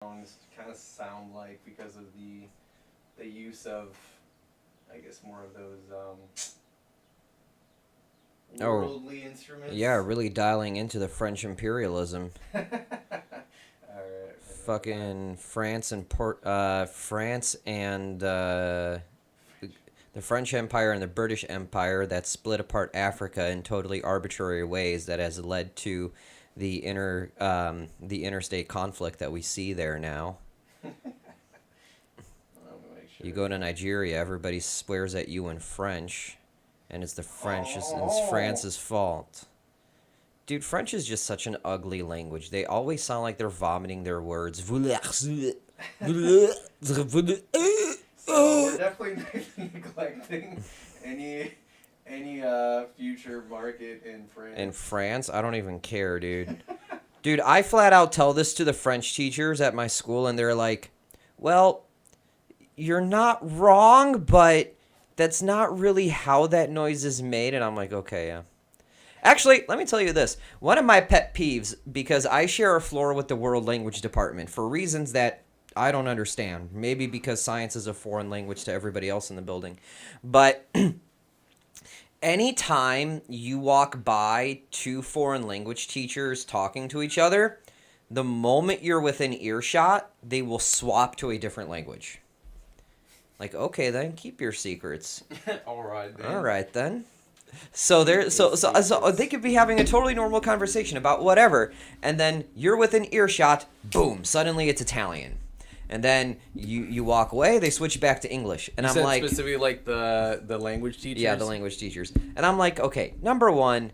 songs kind of sound like because of the use of, I guess, more of those Oh, worldly instruments. yeah, really dialing into the French imperialism. All right, Fucking France and the French Empire and the British Empire that split apart Africa in totally arbitrary ways that has led to the interstate conflict that we see there now. Let me make sure. You go to Nigeria, everybody swears at you in French, and it's Oh. France's fault. Dude, French is just such an ugly language. They always sound like they're vomiting their words. So we're definitely neglecting any future market in France. In France, I don't even care, dude. Dude, I flat out tell this to the French teachers at my school, and they're like, well, you're not wrong, but that's not really how that noise is made. And I'm like, okay, yeah. Actually, let me tell you this. One of my pet peeves, because I share a floor with the World Language Department for reasons that I don't understand. Maybe because science is a foreign language to everybody else in the building. But anytime you walk by two foreign language teachers talking to each other, the moment you're within earshot, they will swap to a different language. Like, okay, then keep your secrets. All right, then. All right, then. So they could be having a totally normal conversation about whatever, and then you're within earshot, boom, suddenly it's Italian. And then you walk away, they switch back to English. And You I'm said like, specifically like the language teachers? yeah, the language teachers. And I'm like, okay, number one,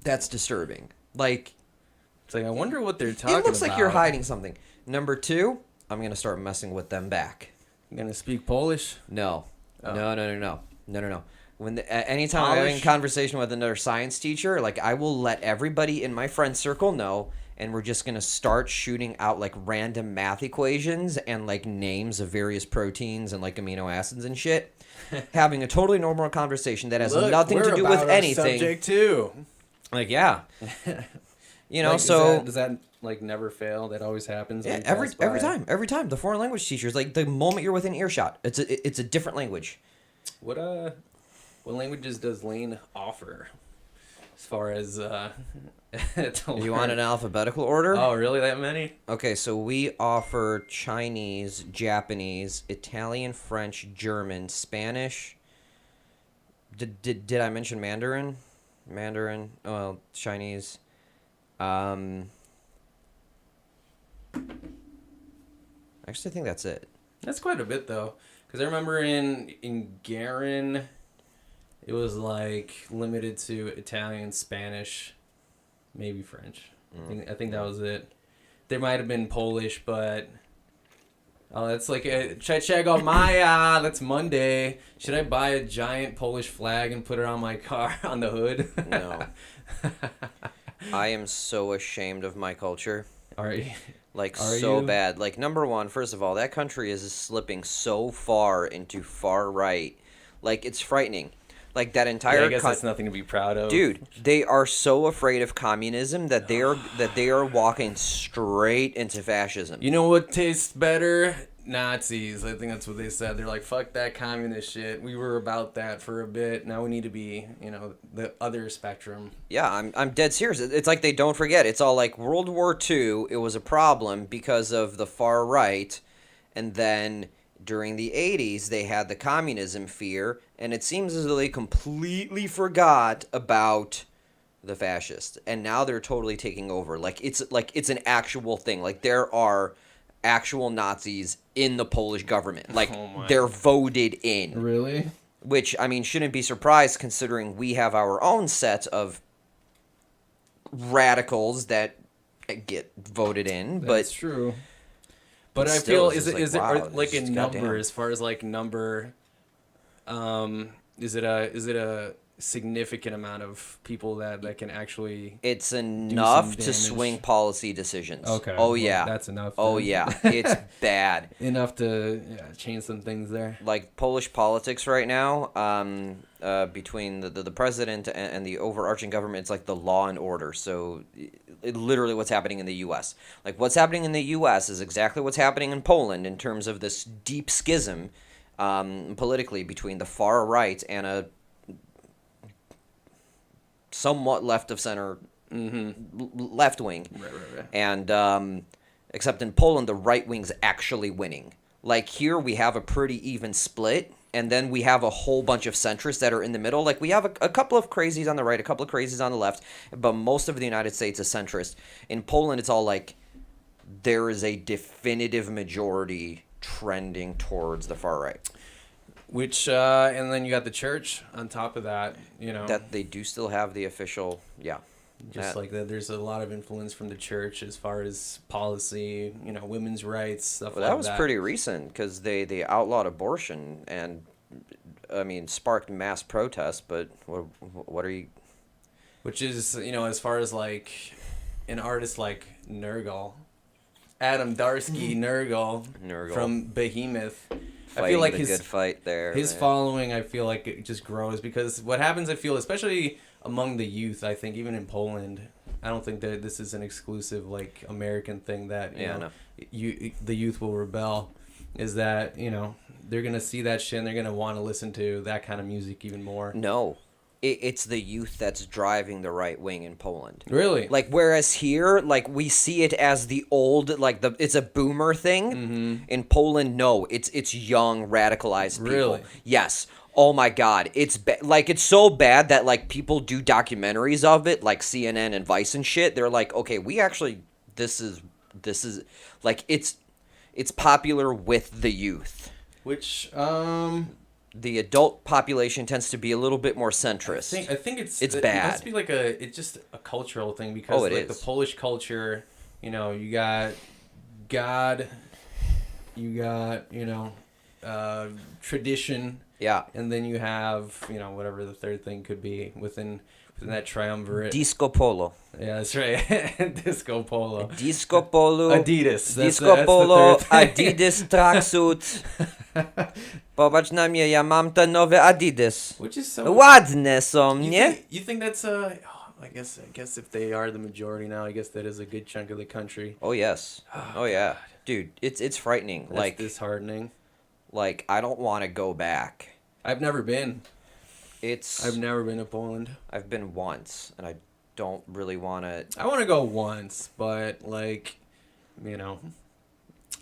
that's disturbing. Like, It's like, I wonder what they're talking about. it looks like you're hiding something. Number two, I'm going to start messing with them back. I'm going to speak Polish? No. Oh. No. When anytime I'm having a conversation with another science teacher, like I will let everybody in my friend circle know, and we're just gonna start shooting out like random math equations and like names of various proteins and like amino acids and shit. Having a totally normal conversation that has Look, nothing to we're do with about our anything. subject too. Like, yeah, you know. Like, So does that like never fail? That always happens. yeah, when you every pass by? every time the foreign language teachers, like the moment you're within earshot, it's a different language. What languages does Lane offer? As far as to You want an alphabetical order? Oh, really? That many? Okay, so we offer Chinese, Japanese, Italian, French, German, Spanish. Did I mention Mandarin? Well, Chinese. Actually, I think that's it. That's quite a bit though, because I remember in Garen, it was like limited to Italian, Spanish, maybe French. I think that was it. There might have been Polish, but oh, that's like check out my that's Monday. Should I buy a giant Polish flag and put it on my car on the hood? No. I am so ashamed of my culture. Are you? Like, Are so you? bad. Like, number one, first of all, that country is slipping so far into far right. Like, it's frightening. Like, that entire Yeah, I guess that's nothing to be proud of. Dude, they are so afraid of communism that they are walking straight into fascism. You know what tastes better? Nazis. I think that's what they said. They're like, fuck that communist shit. We were about that for a bit. Now we need to be, the other spectrum. Yeah, I'm dead serious. It's like they don't forget. It's all like World War II, it was a problem because of the far right, and then during the 80s they had the communism fear, and it seems as though they completely forgot about the fascists. And now they're totally taking over. Like it's an actual thing. Like there are actual Nazis in the Polish government. Like they're voted in. Really? Which, I mean, shouldn't be surprised considering we have our own set of radicals that get voted in. That's But true. But I still, feel it's is just it like, wow, are, like it's a just number goddamn. as far as like number is it a significant amount of people that can actually it's enough to damage. swing policy decisions. Okay. Oh, well, yeah. that's enough. Oh, then. yeah. It's bad. Enough to change some things there. Like Polish politics right now, between the president and the overarching government, it's like the law and order. So literally what's happening in the U.S. Like what's happening in the U.S. is exactly what's happening in Poland in terms of this deep schism politically between the far right and a somewhat left of center left wing. Right. And except in Poland, the right wing's actually winning. Like here, we have a pretty even split, and then we have a whole bunch of centrists that are in the middle. Like we have a couple of crazies on the right, a couple of crazies on the left, but most of the United States is centrist. In Poland, it's all like there is a definitive majority trending towards the far right. Which and then you got the church on top of that. You know, That they do still have the official, yeah. just that- like that, there's a lot of influence from the church as far as policy. You know, women's rights stuff Well, like that was pretty recent because they outlawed abortion and, I mean, sparked mass protests. But what are you? Which is, you know, as far as like an artist like Nergal, Adam Darsky Nergal Nergal. from Behemoth. I Fighting feel like the good fight there. his man. following, I feel like it just grows because what happens, I feel, especially among the youth, I think even in Poland, I don't think that this is an exclusive like American thing that you Yeah, know, no. the youth will rebel. Is that, you know, they're gonna see that shit and they're gonna want to listen to that kind of music even more. No, it's the youth that's driving the right wing in Poland. Really? Like whereas here, like we see it as the old, like it's a boomer thing. Mm-hmm. In Poland, no, it's young radicalized people. Really? Yes. Oh my God, it's like it's so bad that like people do documentaries of it, like CNN and Vice and shit. They're like, okay, we actually this is like it's popular with the youth. Which The adult population tends to be a little bit more centrist. I think it's It's it bad. must be like it's just a cultural thing because Oh, it like is. the Polish culture, you know, you got God, you got, you know, tradition, Yeah. and then you have, you know, whatever the third thing could be within that triumvirate. Disco polo. Yeah, that's right. Disco polo. Disco polo. Adidas. Disco polo. the third thing. Adidas tracksuit. Popatrz na mnie, ja mam te nowe Adidas. Which is so. Ładne są, You nie? think that's I guess if they are the majority now, I guess that is a good chunk of the country. Oh yes. Oh yeah. Dude, it's frightening. That's Like disheartening. I don't want to go back. I've never been. It's I've never been to Poland. I've been once and I don't really want to. I want to go once, but like, you know,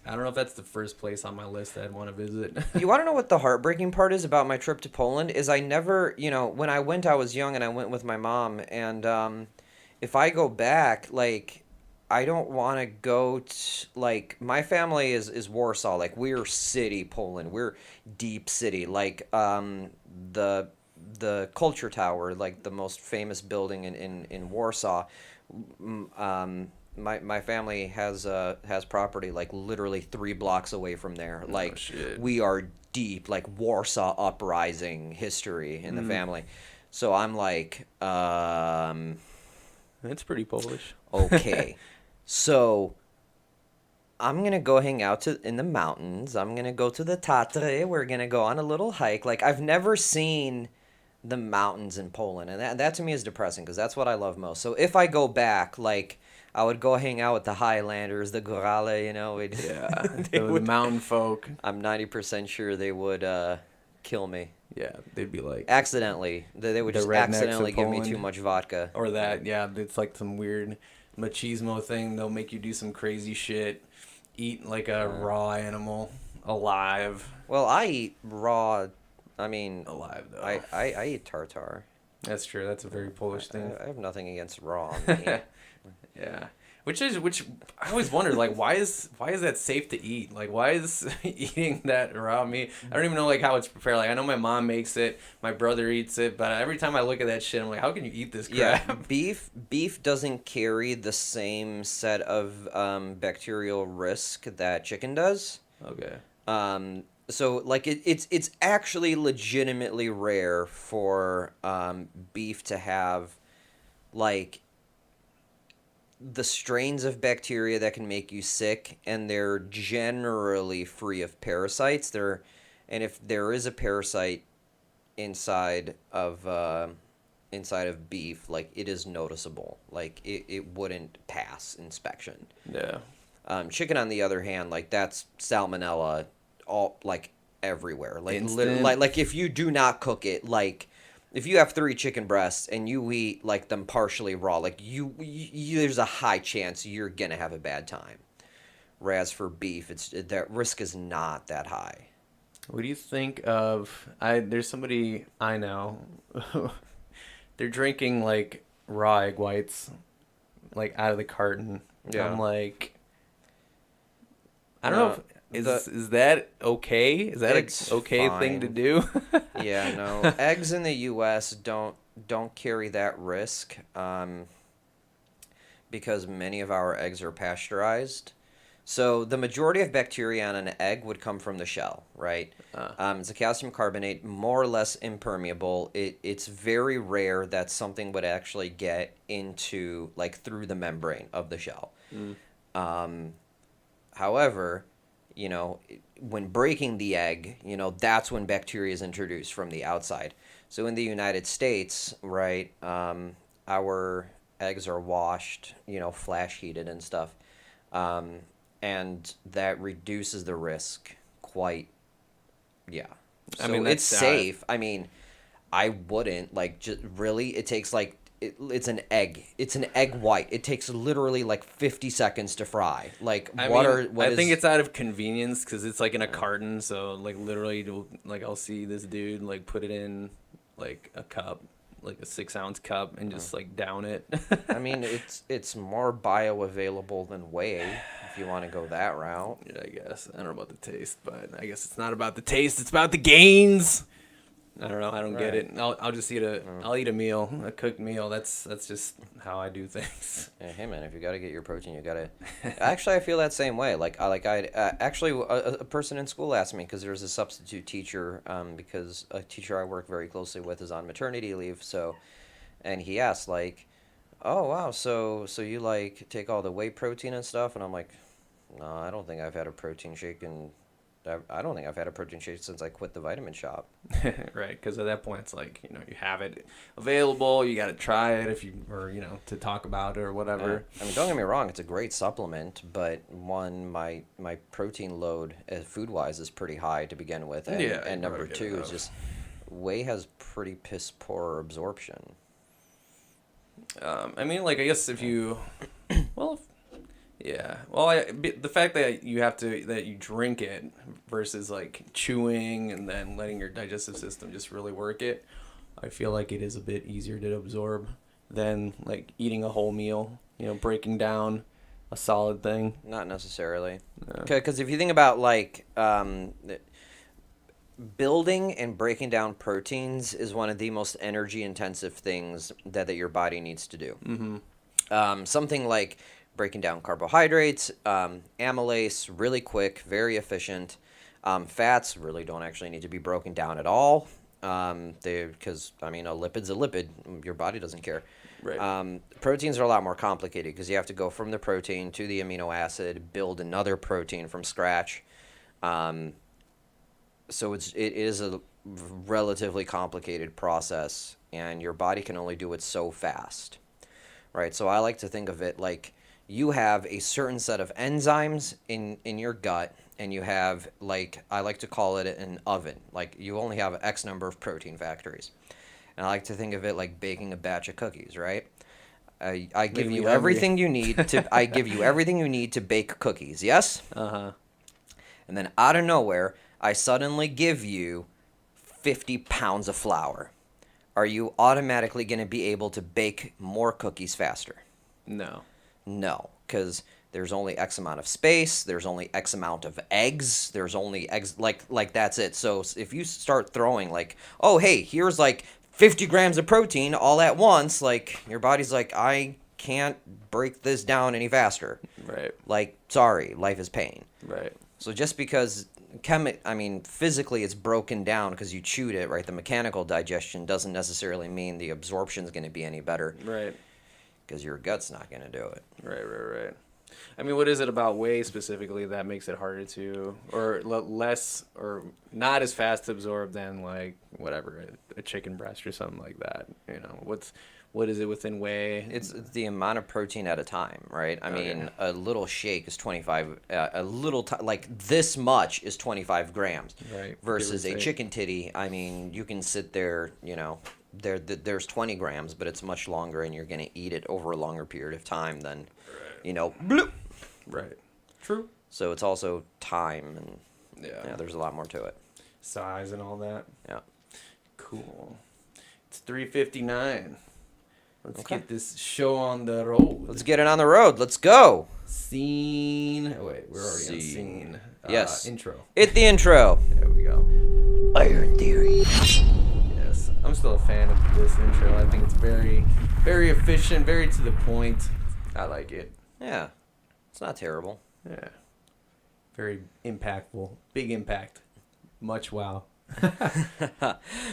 I don't know if that's the first place on my list that I'd want to visit. You want to know what the heartbreaking part is about my trip to Poland? Is I never, when I went, I was young and I went with my mom. And if I go back, like, I don't want to go to, like, my family is Warsaw. Like, we're city Poland. We're deep city. Like, the Culture Tower, like the most famous building in Warsaw. My family has property like literally 3 blocks away from there. Like shit. we are deep, like Warsaw Uprising history in the family. So I'm like, It's pretty Polish. okay, so I'm gonna go hang out in the mountains. I'm gonna go to the Tatry. We're gonna go on a little hike. Like I've never seen the mountains in Poland, and that to me is depressing because that's what I love most. So if I go back, like I would go hang out with the Highlanders, the Górale, we'd, Yeah, they the would, mountain folk. I'm 90% sure they would kill me Yeah, they'd be like, accidentally. They would The just rednecks of accidentally give me Poland. too much vodka. or that. Yeah, it's like some weird machismo thing. They'll make you do some crazy shit, eat like a raw animal alive. Well, I eat raw. I mean, Alive though. I eat tartar. That's true. That's a very Polish thing. I have nothing against raw meat. Yeah. Which I always wondered, like, why is that safe to eat? Like, why is eating that raw meat? I don't even know like how it's prepared. Like, I know my mom makes it, my brother eats it, but every time I look at that shit, I'm like, how can you eat this crap? Yeah, beef doesn't carry the same set of bacterial risk that chicken does. Okay. So like it's actually legitimately rare for beef to have like the strains of bacteria that can make you sick, and they're generally free of parasites. And if there is a parasite inside of inside of beef, like it is noticeable. Like it wouldn't pass inspection. Yeah. Chicken, on the other hand, like that's salmonella all like everywhere. Like Instant. like if you do not cook it, like if you have 3 chicken breasts and you eat like them partially raw, like you there's a high chance you're gonna have a bad time. Whereas for beef, that risk is not that high. What do you think of? There's somebody I know. They're drinking like raw egg whites, like out of the carton. Yeah. I'm like, I don't know. Is that okay? Is that It's an okay thing to fine. do? Yeah, no. Eggs in the U.S. don't carry that risk, because many of our eggs are pasteurized. So the majority of bacteria on an egg would come from the shell, right? It's a calcium carbonate, more or less impermeable. It's very rare that something would actually get into, like, through the membrane of the shell. However, you know, when breaking the egg, you know, that's when bacteria is introduced from the outside. So in the United States, right, our eggs are washed, you know, flash heated and stuff. And that reduces the risk quite, yeah. So I mean, it's that's, safe. I mean, I wouldn't, like, just really, it takes, like, it's an egg. It's an egg white. It takes literally, like, 50 seconds to fry. Like, I think it's out of convenience because it's like in a carton. So like literally, like I'll see this dude like put it in like a cup, like a 6-ounce cup, and just like down it. I mean, it's more bioavailable than whey, if you want to go that route. Yeah, I guess. I don't know about the taste, but I guess it's not about the taste. It's about the gains. I don't know. I don't get Right. it. I'll just eat I'll eat a meal, a cooked meal. That's just how I do things. Yeah, hey man, if you gotta get your protein, you gotta. Actually, I feel that same way. Like I actually a person in school asked me because there's a substitute teacher, because a teacher I work very closely with is on maternity leave. So, and he asked like, "Oh wow, so you like take all the whey protein and stuff?" And I'm like, "No, I don't think I've had a protein shake in. I don't think I've had a protein shake since I quit the vitamin shop." Right, because at that point it's like, you know, you have it available, you got to try it or you know, to talk about it or whatever. I mean, don't get me wrong, it's a great supplement, but one, my protein load food wise is pretty high to begin with, and, Yeah, and you number probably get two is enough. just whey has pretty piss poor absorption. I mean, like, I guess if you, well, yeah, well, the fact that you drink it versus like chewing and then letting your digestive system just really work it, I feel like it is a bit easier to absorb than like eating a whole meal, you know, breaking down a solid thing. Not necessarily, Yeah. because if you think about like building and breaking down proteins is one of the most energy intensive things that your body needs to do. Mm-hmm. Something like breaking down carbohydrates, amylase, really quick, very efficient. Fats really don't actually need to be broken down at all. Because I mean, a lipid's a lipid. Your body doesn't care. Right. Proteins are a lot more complicated because you have to go from the protein to the amino acid, build another protein from scratch. So it is a relatively complicated process, and your body can only do it so fast, right? So I like to think of it like you have a certain set of enzymes in your gut, and you have, like, I like to call it an oven. Like, you only have X number of protein factories. And I like to think of it like baking a batch of cookies, right? I give Making me you hungry. everything you need to I give you everything you need to bake cookies, yes? Uh-huh. And then out of nowhere, I suddenly give you 50 pounds of flour. Are you automatically going to be able to bake more cookies faster? No. No, because there's only X amount of space, there's only X amount of eggs, there's only eggs, like that's it. So if you start throwing like, oh, hey, here's like 50 grams of protein all at once, like your body's like, I can't break this down any faster. Right. Like, sorry, life is pain. Right. So just because physically it's broken down because you chewed it, right? The mechanical digestion doesn't necessarily mean the absorption is going to be any better Right. because your gut's not going to do it. Right. I mean, what is it about whey specifically that makes it harder to, or less, or not as fast to absorb than like whatever a chicken breast or something like that? You know, what is it within whey? It's the amount of protein at a time, right? I mean, a little shake is 25, like this much is 25 grams. Right. Versus Give or a take. chicken titty, I mean, you can sit there, you know, there's 20 grams, but it's much longer and you're going to eat it over a longer period of time than, you know, bloop. Right. True. So it's also time and, Yeah. there's a lot more to it. Size and all that. Yeah. Cool. It's 3:59. Let's Okay. get this show on the road. Let's get it on the road. Let's go. Scene. Oh, wait, we're already on Scene. scene. Yes. Intro. Hit the intro. There we go. Iron Theory. Yes, I'm still a fan of this intro. I think it's very, very efficient, very to the point. I like it. Yeah. It's not terrible. Yeah. Very impactful. Big impact. Much wow.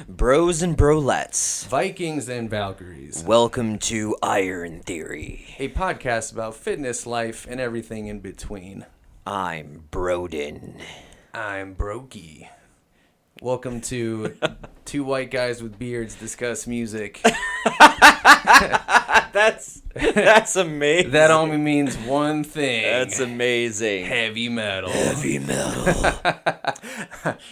Bros and brolettes. Vikings and Valkyries. Welcome to Iron Theory. A podcast about fitness, life, and everything in between. I'm Broden. I'm Brokey. Welcome to Two White Guys with Beards Discuss Music. That's amazing. That only means one thing. That's amazing. heavy metal. Heavy metal.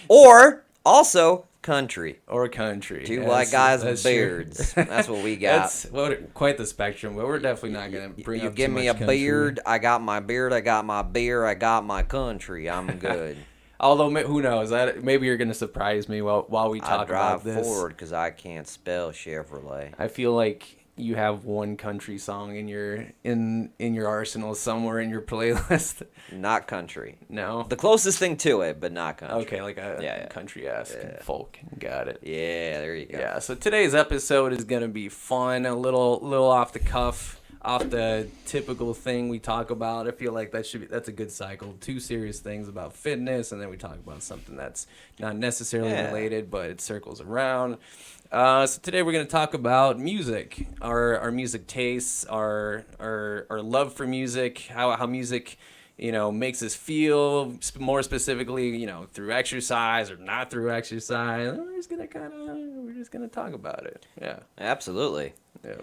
Or also country. Or country. Two Yes, white guys with that's true. beards. That's what we got. That's quite the spectrum, but we're definitely not going to bring You up give too me a much country. beard, I got my beard, I got my beer, I got my country. I'm good. Although, who knows? Maybe you're going to surprise me while we I talk drive about this. Ford because I can't spell Chevrolet. I feel like you have one country song in your arsenal somewhere in your playlist. Not country. No? The closest thing to it, but not country. Okay, like a Yeah. country-esque folk. Got it. Yeah, there you go. Yeah, so today's episode is going to be fun, a little off the cuff, off the typical thing we talk about. I feel like that's a good cycle. Two serious things about fitness, and then we talk about something that's not necessarily Yeah. related, but it circles around. So today we're going to talk about music, our music tastes, our love for music, how music, makes us feel, more specifically, through exercise or not through exercise. We're just gonna talk about it. Yeah. Absolutely. Yeah.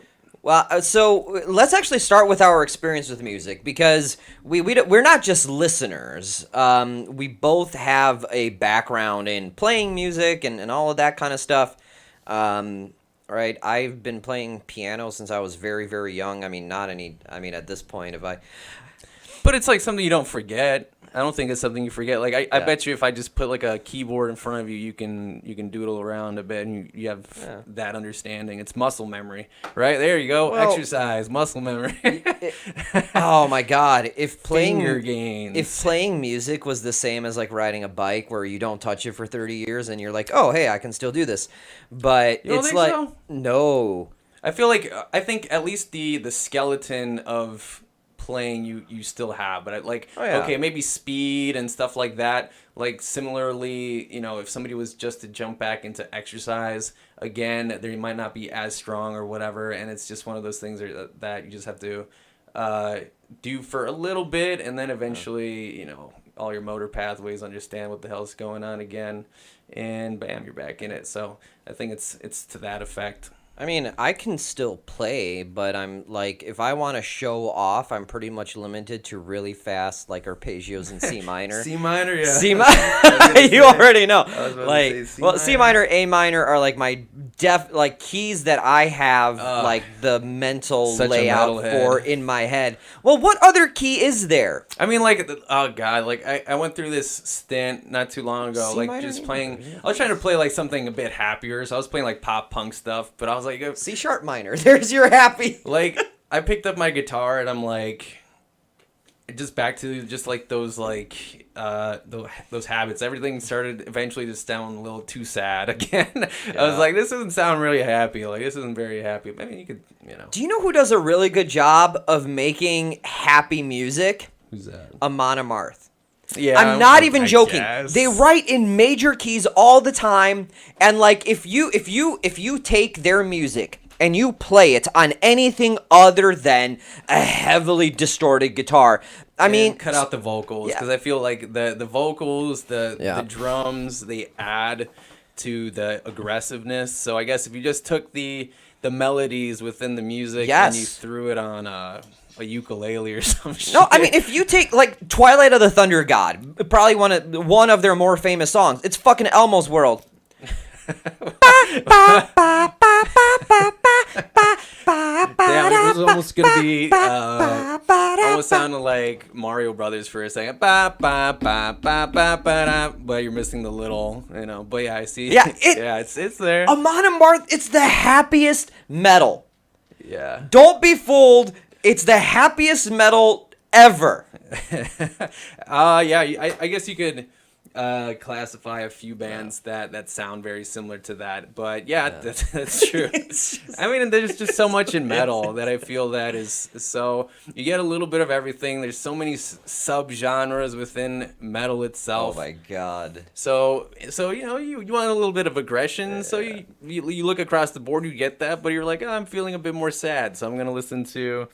Well, so let's actually start with our experience with music because we're not just listeners. We both have a background in playing music and all of that kind of stuff. Right, I've been playing piano since I was very, very young. At this point, But it's like something you don't forget. I don't think it's something you forget. Like I Yeah. bet you if I just put like a keyboard in front of you, you can doodle around a bit and you have that understanding. It's muscle memory, right? There you go. Well- Exercise, muscle memory. oh my God, if Finger playing gains. if playing music was the same as like riding a bike where you don't touch it for 30 years and you're like, oh hey, I can still do this, but You don't it's think like so? no. I think at least the skeleton of playing you still have, but Oh, yeah. okay, maybe speed and stuff like that. Like similarly, if somebody was just to jump back into exercise again, they might not be as strong or whatever, and it's just one of those things that you just have to do for a little bit, and then eventually, all your motor pathways understand what the hell's going on again, and bam, you're back in it. So I think it's to that effect. I mean, I can still play, but I'm like, if I want to show off, I'm pretty much limited to really fast, like arpeggios in C minor. C minor, yeah. C minor, you say- already know. I was about to Like, say C well, C minor. minor, A minor are like my keys that I have like the mental Such a layout metalhead. for in my head. Well, what other key is there? I mean, like, oh god, like I went through this stint not too long ago, C like minor, just A playing. minor, yeah. I was trying to play like something a bit happier, so I was playing like pop punk stuff. But I was like, C sharp minor. There's your happy. like I picked up my guitar and I'm like, just back to just like those those habits. Everything started eventually to sound a little too sad again. I was like, this doesn't sound really happy. Like this isn't very happy. I mean, you could, Do you know who does a really good job of making happy music? Who's that? Amon Amarth. Yeah, I'm not even I joking. guess. They write in major keys all the time, and like if you take their music and you play it on anything other than a heavily distorted guitar, I mean, cut out the vocals, because I feel like the vocals, the drums, they add to the aggressiveness. So I guess if you just took the melodies within the music and you threw it on a ukulele or some shit. No, I mean, if you take like Twilight of the Thunder God, probably one of their more famous songs, it's fucking Elmo's World. Damn, it was almost gonna be almost sounded like Mario Brothers for a second. But you're missing the little, But yeah, I see. Yeah, it's there. Amon Amarth, it's the happiest metal. Yeah. Don't be fooled. It's the happiest metal ever. Yeah, I guess you could classify a few bands that sound very similar to that, but that's true. I mean, there's just so much in metal that I feel that is so you get a little bit of everything. There's so many sub-genres within metal itself. Oh my god. So you want a little bit of aggression, so you look across the board, you get that, but you're like, oh, I'm feeling a bit more sad, so I'm gonna listen to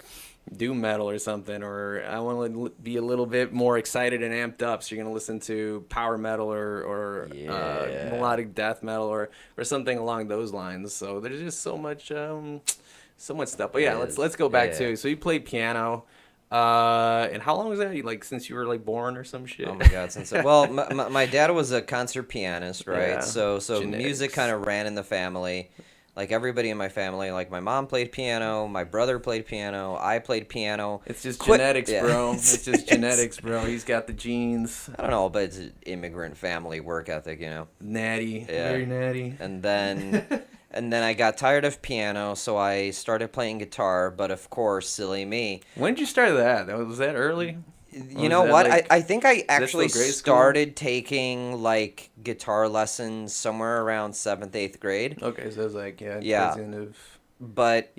doom metal or something, or I want to be a little bit more excited and amped up, so you're gonna listen to power metal or melodic death metal or something along those lines. So there's just so much stuff. But yeah, let's go back to, so you played piano, and how long was that? Like since you were like born or some shit? Oh my god, well, my dad was a concert pianist, right? Yeah. So Genetics. Music kind of ran in the family. Like everybody in my family, like my mom played piano, my brother played piano, I played piano. It's just genetics, bro. It's just genetics, bro. He's got the genes. I don't know, but it's an immigrant family work ethic, Natty, very natty. And then I got tired of piano, so I started playing guitar. But of course, silly me. When did you start that? Was that early? You know what? Like, I think I actually still started taking like guitar lessons somewhere around 7th, 8th grade. Okay, so it was like towards the end of. But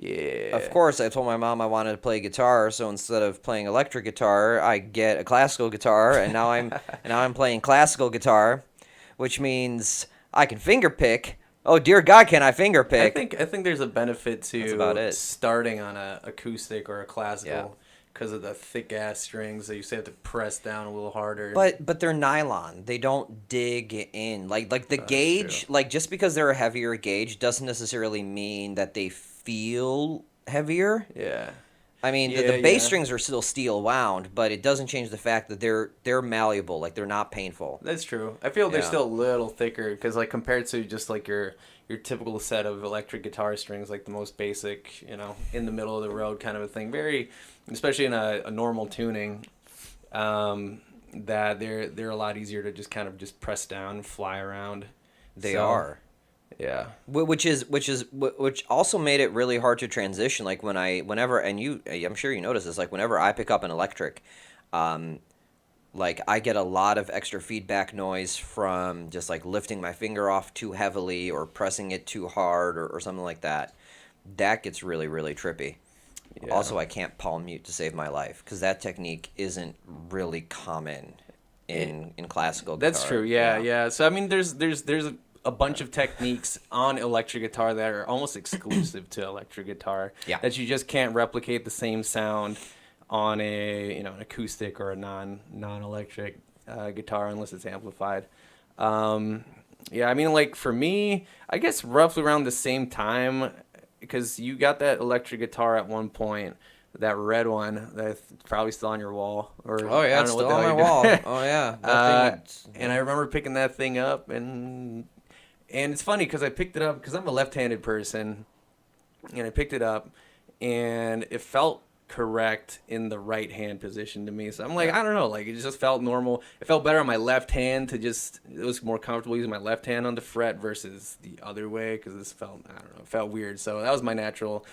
of course, I told my mom I wanted to play guitar, so instead of playing electric guitar, I get a classical guitar, and now I'm playing classical guitar, which means I can finger pick. Oh dear God, can I finger pick? I think there's a benefit That's about to it. starting on a acoustic or a classical. Because of the thick ass strings that you say have to press down a little harder. But they're nylon. They don't dig in. Like the gauge, true. like just because they're a heavier gauge doesn't necessarily mean that they feel heavier. Yeah. I mean, the bass strings are still steel wound, but it doesn't change the fact that they're malleable. Like they're not painful. That's true. I feel they're still a little thicker because like compared to just like your typical set of electric guitar strings, like the most basic, in the middle of the road kind of a thing. Very, especially in a normal tuning, that they're a lot easier to just kind of just press down, fly around. They are. Yeah. Which also made it really hard to transition. Like I'm sure you notice this. Like whenever I pick up an electric, like I get a lot of extra feedback noise from just like lifting my finger off too heavily or pressing it too hard or something like that. That gets really, really trippy. Yeah. Also, I can't palm mute to save my life because that technique isn't really common in classical guitar. That's true. Yeah. So I mean, there's a bunch of techniques on electric guitar that are almost exclusive to electric guitar. Yeah. That you just can't replicate the same sound on an acoustic or a non-electric guitar unless it's amplified. I mean, like for me, I guess roughly around the same time, because you got that electric guitar at one point, that red one that's probably still on your wall. Or oh yeah, it's still on my wall. Oh yeah. And I remember picking that thing up, and it's funny because I picked it up because I'm a left-handed person, and I picked it up, and it felt correct in the right hand position to me. So I'm like, I don't know, like it just felt normal. It felt better on my left hand it was more comfortable using my left hand on the fret versus the other way because this felt, I don't know, it felt weird. So that was my natural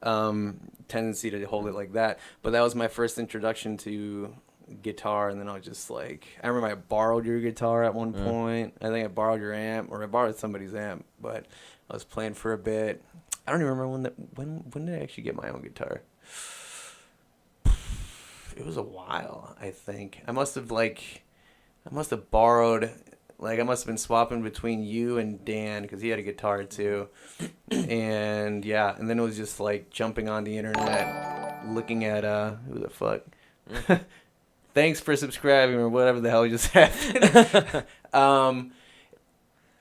tendency to hold it like that. But that was my first introduction to guitar, and then I was just like, I remember I borrowed your guitar at one point. I think I borrowed your amp, or I borrowed somebody's amp, but I was playing for a bit. I don't even remember when did I actually get my own guitar. It was a while, I think. I must have borrowed Like I must have been swapping between you and Dan because he had a guitar too, and yeah, and then it was just like jumping on the internet, looking at who the fuck. Thanks for subscribing or whatever the hell just happened.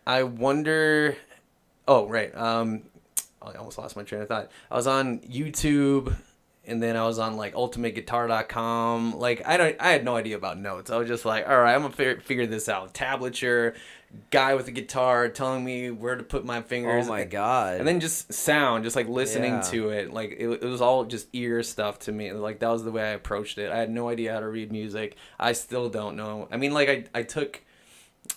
I wonder. Oh right. I almost lost my train of thought. I was on YouTube. And then I was on like ultimateguitar.com. Like I had no idea about notes. I was just like, all right, I'm gonna figure this out. Tablature, guy with a guitar telling me where to put my fingers. Oh my god. And then just sound, just like listening Yeah. to it. Like it was all just ear stuff to me. Like that was the way I approached it. I had no idea how to read music. I still don't know. I mean, like I took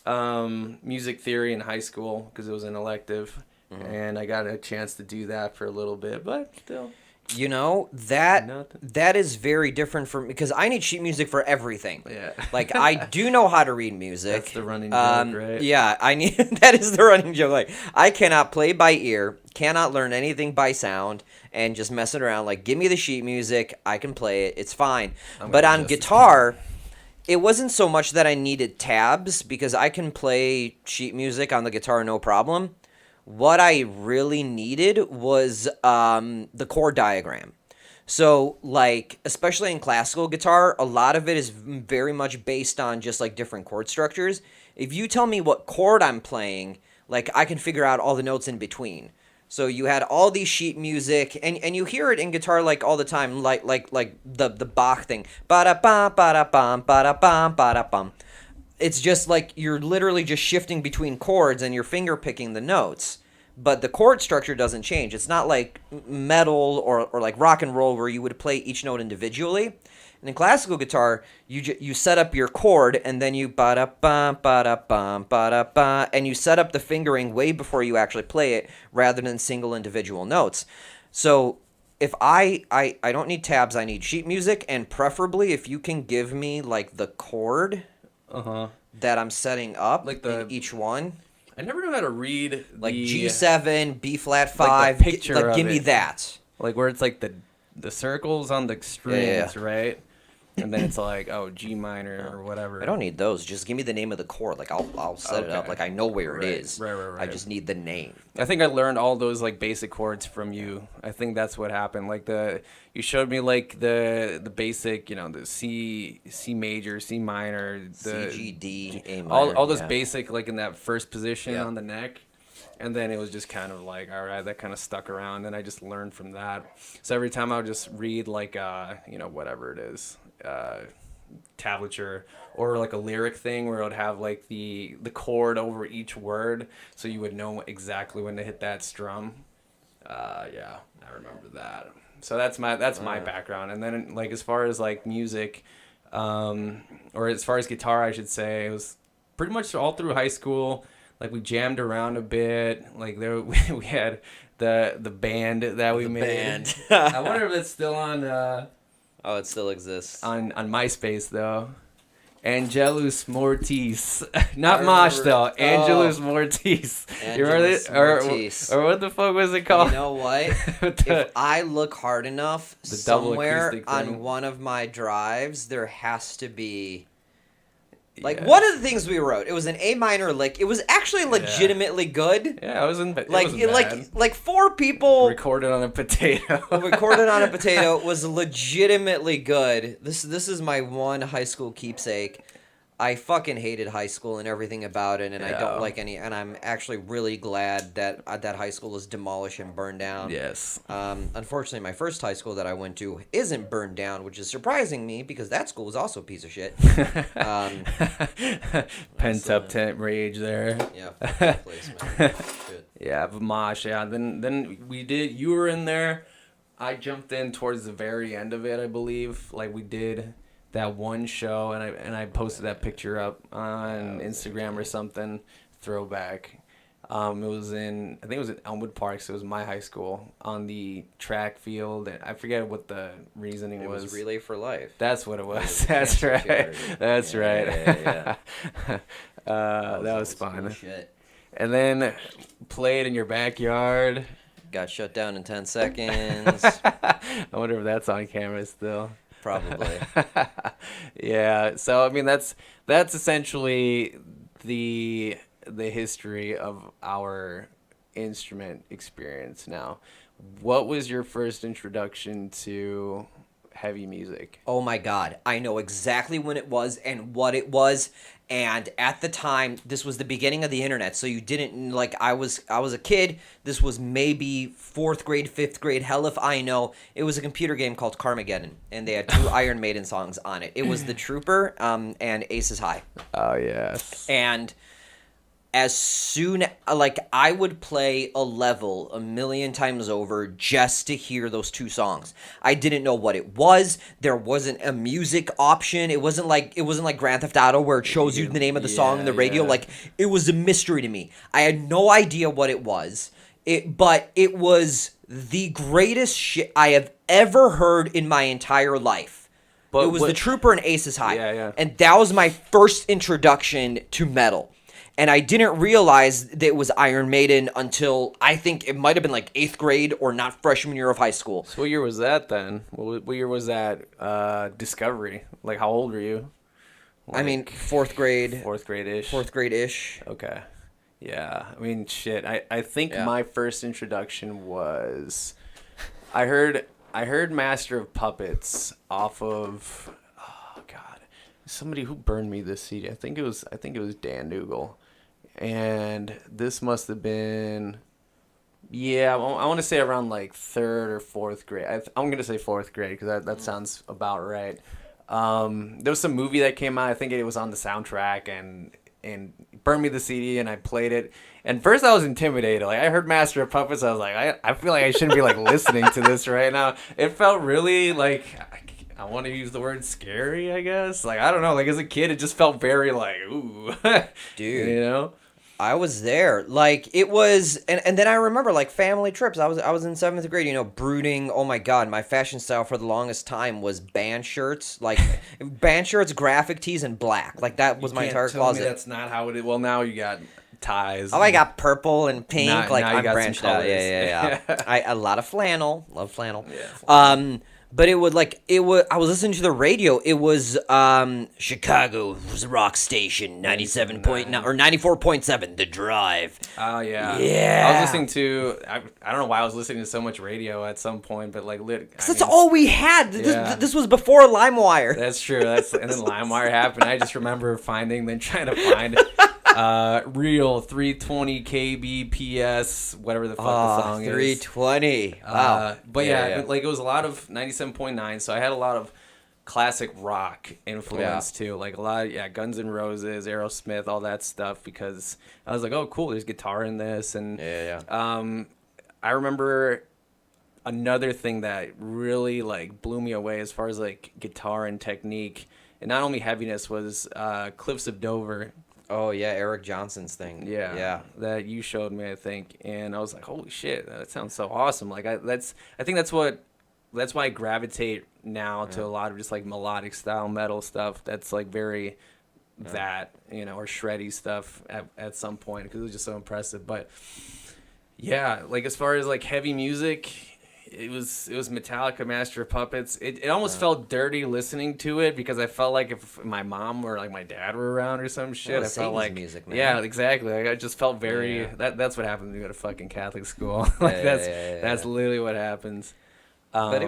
music theory in high school because it was an elective, and I got a chance to do that for a little bit, but still. You know, that Nothing. that is very different from because I need sheet music for everything. Yeah. Like I do know how to read music. That's the running joke, right? Yeah, I need that is the running joke. Like I cannot play by ear, cannot learn anything by sound, and just messing around. Like give me the sheet music, I can play it. It's fine. But on guitar, it wasn't so much that I needed tabs because I can play sheet music on the guitar no problem. What I really needed was the chord diagram. So, like, especially in classical guitar, a lot of it is very much based on just, like, different chord structures. If you tell me what chord I'm playing, like, I can figure out all the notes in between. So you had all these sheet music, and you hear it in guitar, like, all the time, like the Bach thing. Ba-da-bum, ba-da-bum, ba-da-bum, ba-da-bum. It's just like you're literally just shifting between chords and you're finger picking the notes. But the chord structure doesn't change. It's not like metal or like rock and roll where you would play each note individually. And in classical guitar, you set up your chord and then you ba-da-bum, ba-da-bum, ba-da-bum, and you set up the fingering way before you actually play it rather than single individual notes. So if I don't need tabs, I need sheet music, and preferably if you can give me like the chord that I'm setting up, Like in each one, I never knew how to read like the, G7, B flat like 5, the picture like of give me it. that. like where it's like the circles on the strings, Yeah. right? And then it's like, oh, G minor or whatever. I don't need those. Just give me the name of the chord. Like I'll set it up. Okay. Like I know where Right, it is. right. I just need the name. I think I learned all those like basic chords from you. I think that's what happened. Like you showed me like the basic, you know, the C major, C minor, the C, G, D, A minor. all those yeah. basic like in that first position Yeah. on the neck. And then it was just kind of like, all right, that kind of stuck around, and I just learned from that. So every time I would just read like you know, whatever it is, tablature or like a lyric thing where it would have like the chord over each word, so you would know exactly when to hit that strum. Yeah, I remember that. So that's my background. And then like as far as like music, or as far as guitar, I should say, it was pretty much all through high school. Like we jammed around a bit. Like there we had the band that we made. Band. I wonder if it's still on Oh, it still exists. on MySpace though. Angelus Mortis, not I Mosh remember- though. oh. Angelus Mortis. You remember Angelus it? Mortis. Or what the fuck was it called? You know what? With the- If I look hard enough, The double somewhere acoustic on thing. one of my drives, there has to be. Like, Yeah. one of the things we wrote, it was an A minor lick. It was actually legitimately good. Yeah, it wasn't. It Like, wasn't it, bad. like 4 people Recorded on a potato. recorded on a potato was legitimately good. This is my one high school keepsake. I fucking hated high school and everything about it, and I Yeah. don't like any. And I'm actually really glad that that high school is demolished and burned down. Yes. Unfortunately, my first high school that I went to isn't burned down, which is surprising me because that school was also a piece of shit. Pent up tent rage there. Yeah, fuck that place, man. Shit. Yeah, but Mosh. Yeah, then we did. You were in there. I jumped in towards the very end of it, I believe. Like we did that one show, and I posted that picture up on Instagram or something. Throwback. It was in, I think it was at Elmwood Park, so it was my high school, on the track field. And I forget what the reasoning It was. was Relay for Life. That's what it was. was a That's cancer right. charity. That's Yeah, right. yeah, That was old school fun. Shit. And then played in your backyard. Got shut down in 10 seconds. I wonder if that's on camera still. Probably. Yeah. So I mean, that's essentially the history of our instrument experience now. What was your first introduction to heavy music? Oh my God. I know exactly when it was and what it was. And at the time, this was the beginning of the internet. So you didn't like I was a kid. This was maybe 4th grade, 5th grade. Hell if I know. It was a computer game called Carmageddon. And they had 2 Iron Maiden songs on it. It was The Trooper and Aces High. Oh, yes. And as soon like I would play a level a million times over just to hear those 2 songs. I didn't know what it was. There wasn't a music option. It wasn't like Grand Theft Auto where it shows you the name of the song on the radio. Yeah. Like it was a mystery to me. I had no idea what it was. But it was the greatest shit I have ever heard in my entire life. But it was The Trooper and Aces High. Yeah, yeah. And that was my first introduction to metal. And I didn't realize that it was Iron Maiden until I think it might have been like 8th grade or not freshman year of high school. So what year was that then? What year was that Discovery? Like, how old were you? I mean, 4th grade. 4th grade-ish? 4th grade-ish. Okay. Yeah. I mean, shit. I think Yeah. my first introduction was... I heard Master of Puppets off of... Oh, God. Somebody who burned me this CD. I think it was Dan Dougal. And this must have been... Yeah, I want to say around like 3rd or 4th grade. I'm going to say 4th grade because that sounds about right. There was some movie that came out. I think it was on the soundtrack and burned me the CD and I played it. And first I was intimidated. Like I heard Master of Puppets. I was like, I feel like I shouldn't be like listening to this right now. It felt really like, I want to use the word scary, I guess. Like, I don't know. Like as a kid, it just felt very like, ooh. Dude. You know? I was there. Like it was and then I remember like family trips. I was in 7th grade, you know, brooding. Oh my God, my fashion style for the longest time was band shirts. Like band shirts, graphic tees, and black. Like that was my entire closet. That's not how it is. Well, now you got ties. Oh, I got purple and pink. Now like you I'm got some branched out. colors. Yeah. A lot of flannel. Love flannel. Yeah, But it was. I was listening to the radio. It was Chicago was a rock station, 97.9 or 94.7, The Drive. Oh yeah. Yeah. I was listening to. I don't know why I was listening to so much radio at some point, but like That's all we had. Yeah. This was before LimeWire. That's true. And then LimeWire happened. I just remember trying to find real 320 kbps, whatever the fuck the song is. 320. Wow. But yeah, like it was a lot of 97.9, so I had a lot of classic rock influence too. Like a lot of Guns N' Roses, Aerosmith, all that stuff, because I was like, oh cool, there's guitar in this. And I remember another thing that really like blew me away as far as like guitar and technique, and not only heaviness, was Cliffs of Dover. Oh yeah, Eric Johnson's thing. Yeah, that you showed me, I think, and I was like, holy shit, that sounds so awesome. Like I think that's why I gravitate now to a lot of just like melodic style metal stuff. That's like very that, you know, or shreddy stuff at some point, because it was just so impressive. But yeah, like as far as like heavy music, it was Metallica, Master of Puppets. It almost felt dirty listening to it, because I felt like if my mom or like my dad were around or some shit, I felt Satan's like music, man. yeah, exactly. Like, I just felt very that's what happens when you go to fucking Catholic school. Like that's literally what happens. But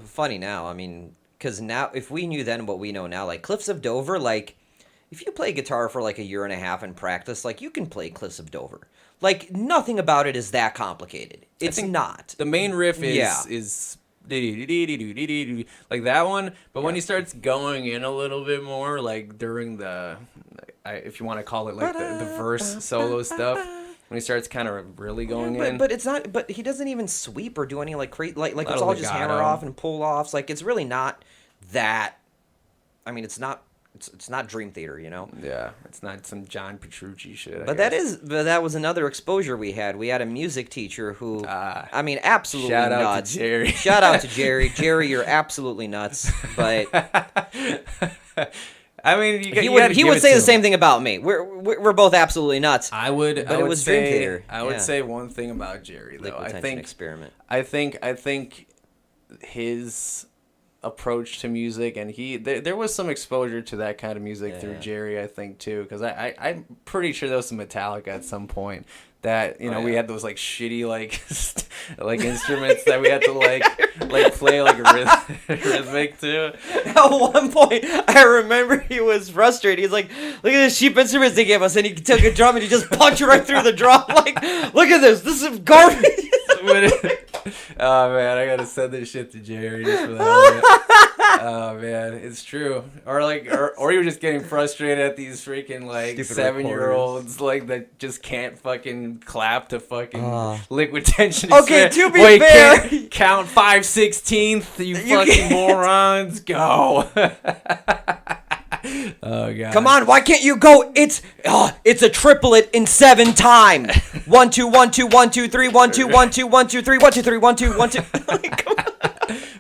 funny now. I mean, because now if we knew then what we know now, like Cliffs of Dover, like if you play guitar for like a year and a half in practice, like you can play Cliffs of Dover. Like nothing about it is that complicated. It's not. The main riff is like that one, but when he starts going in a little bit more, like during the, if you want to call it like the verse solo stuff, when he starts kind of really going in. But it's not. But he doesn't even sweep or do any like crazy like it's Not all a just legato. hammer off and pull offs. Like it's really not that. I mean, it's not. It's not Dream Theater, you know. Yeah, it's not some John Petrucci shit. But that was another exposure we had. We had a music teacher who, I mean, absolutely shout out nuts. to Jerry. Shout out to Jerry. Jerry, you're absolutely nuts. But I mean, he would say the same thing about me. We're both absolutely nuts. I would. But it was Dream Theater. I would say one thing about Jerry though. Liquid I Tension think Experiment. I think his approach to music, and there was some exposure to that kind of music through Yeah. Jerry, I think, too, because I'm pretty sure there was some Metallica at some point that we had those like shitty like instruments that we had to like play like rhythmic to. At one point, I remember he was frustrated. He's like, "Look at this cheap instruments they gave us," and he took a drum and he just punched it right through the drum. Like, look at this. This is garbage. Oh man, I gotta send this shit to Jerry just for that. Oh man, it's true. Or you're just getting frustrated at these freaking like Stupid 7-year-olds like that just can't fucking clap to fucking Liquid Tension. Okay, to be Wait, fair, can't count 5/16. You fucking can't. morons, go. Oh god. Come on, why can't you go? It's a triplet in 7 time. 1 2 1 2 1 2 3 1 2 1 2 1 2 3 1 2 3 1 2 1 2. Come on.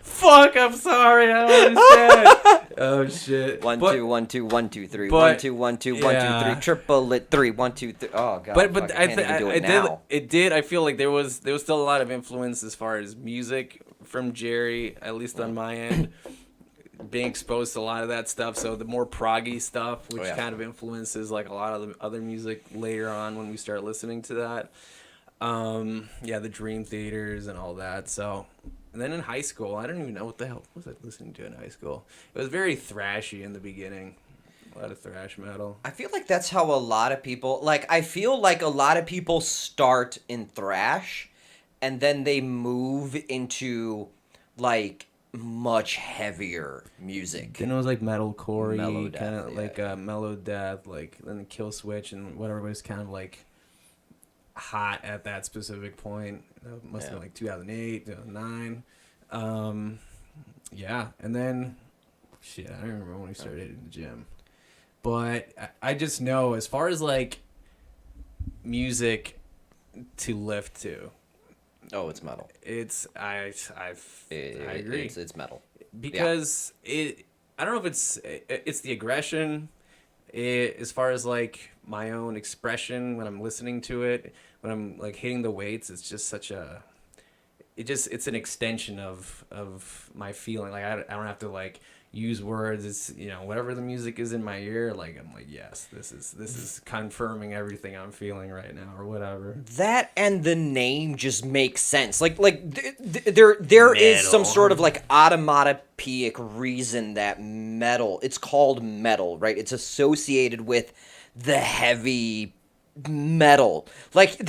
Fuck, I'm sorry. I don't understand. Oh shit. 1 But- 2 1 2 1 2 3 but- 1 2 1 2 1 2 yeah. 3 triplet 3 1 2 3. Oh god. But fuck, I can't even do it now. it did. I feel like there was still a lot of influence as far as music from Jerry, at least on my end, being exposed to a lot of that stuff. So the more proggy stuff, which yeah. kind of influences like a lot of the other music later on when we start listening to that. The Dream Theaters and all that. So, and then in high school, I don't even know what the hell was I listening to in high school. It was very thrashy in the beginning. A lot of thrash metal. I feel like that's how a lot of people I feel like a lot of people start in thrash and then they move into like much heavier music. Then it was like metalcore, Mellow kind of death, like yeah. mellow death, like then the Kill Switch and whatever was kind of like hot at that specific point. That must have been like 2008, 2009. And then shit, I don't remember when we started hitting the gym. But I just know as far as like music to lift to, Oh, it's metal. I agree. It's metal. Because I don't know if it's the aggression, as far as like my own expression when I'm listening to it, when I'm like hitting the weights, it's just it's an extension of my feeling. Like I don't have to like use words. It's whatever the music is in my ear, like I'm like, yes, this is confirming everything I'm feeling right now or whatever. That and the name just makes sense. There is some sort of like onomatopoeic reason that metal. It's called metal, right? It's associated with the heavy metal. Like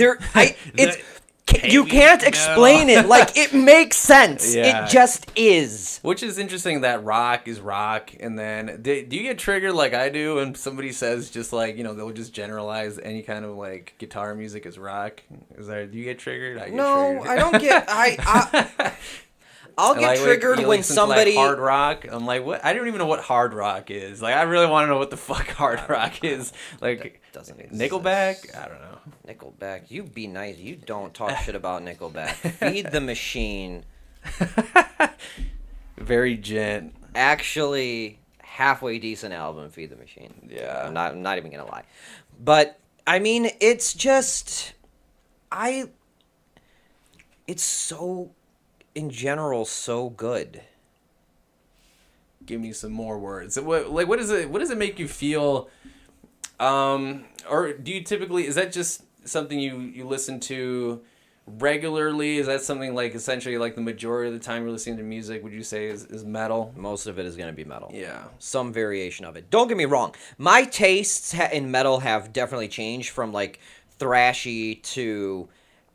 you can't explain it. Like it makes sense. Yeah. It just is. Which is interesting that rock is rock, and then do you get triggered like I do when somebody says just like they'll just generalize any kind of like guitar music as rock? Do you get triggered? I get No, triggered. I don't get. I'll get triggered you when listen to, somebody. like, hard rock. I'm like, what? I don't even know what hard rock is. Like, I really want to know what the fuck hard rock is. Like, Doesn't exist. Nickelback? I don't know. Nickelback, you be nice. You don't talk shit about Nickelback. Feed the Machine. Very gent. Actually, halfway decent album. Feed the Machine. Yeah. I'm not even gonna lie, but I mean, it's just, it's so, in general, so good. Give me some more words. What does it make you feel? Or do you typically, is that just something you listen to regularly? Is that something like essentially like the majority of the time you're listening to music, would you say is metal? Most of it is gonna be metal. Yeah. Some variation of it. Don't get me wrong. My tastes in metal have definitely changed from like thrashy to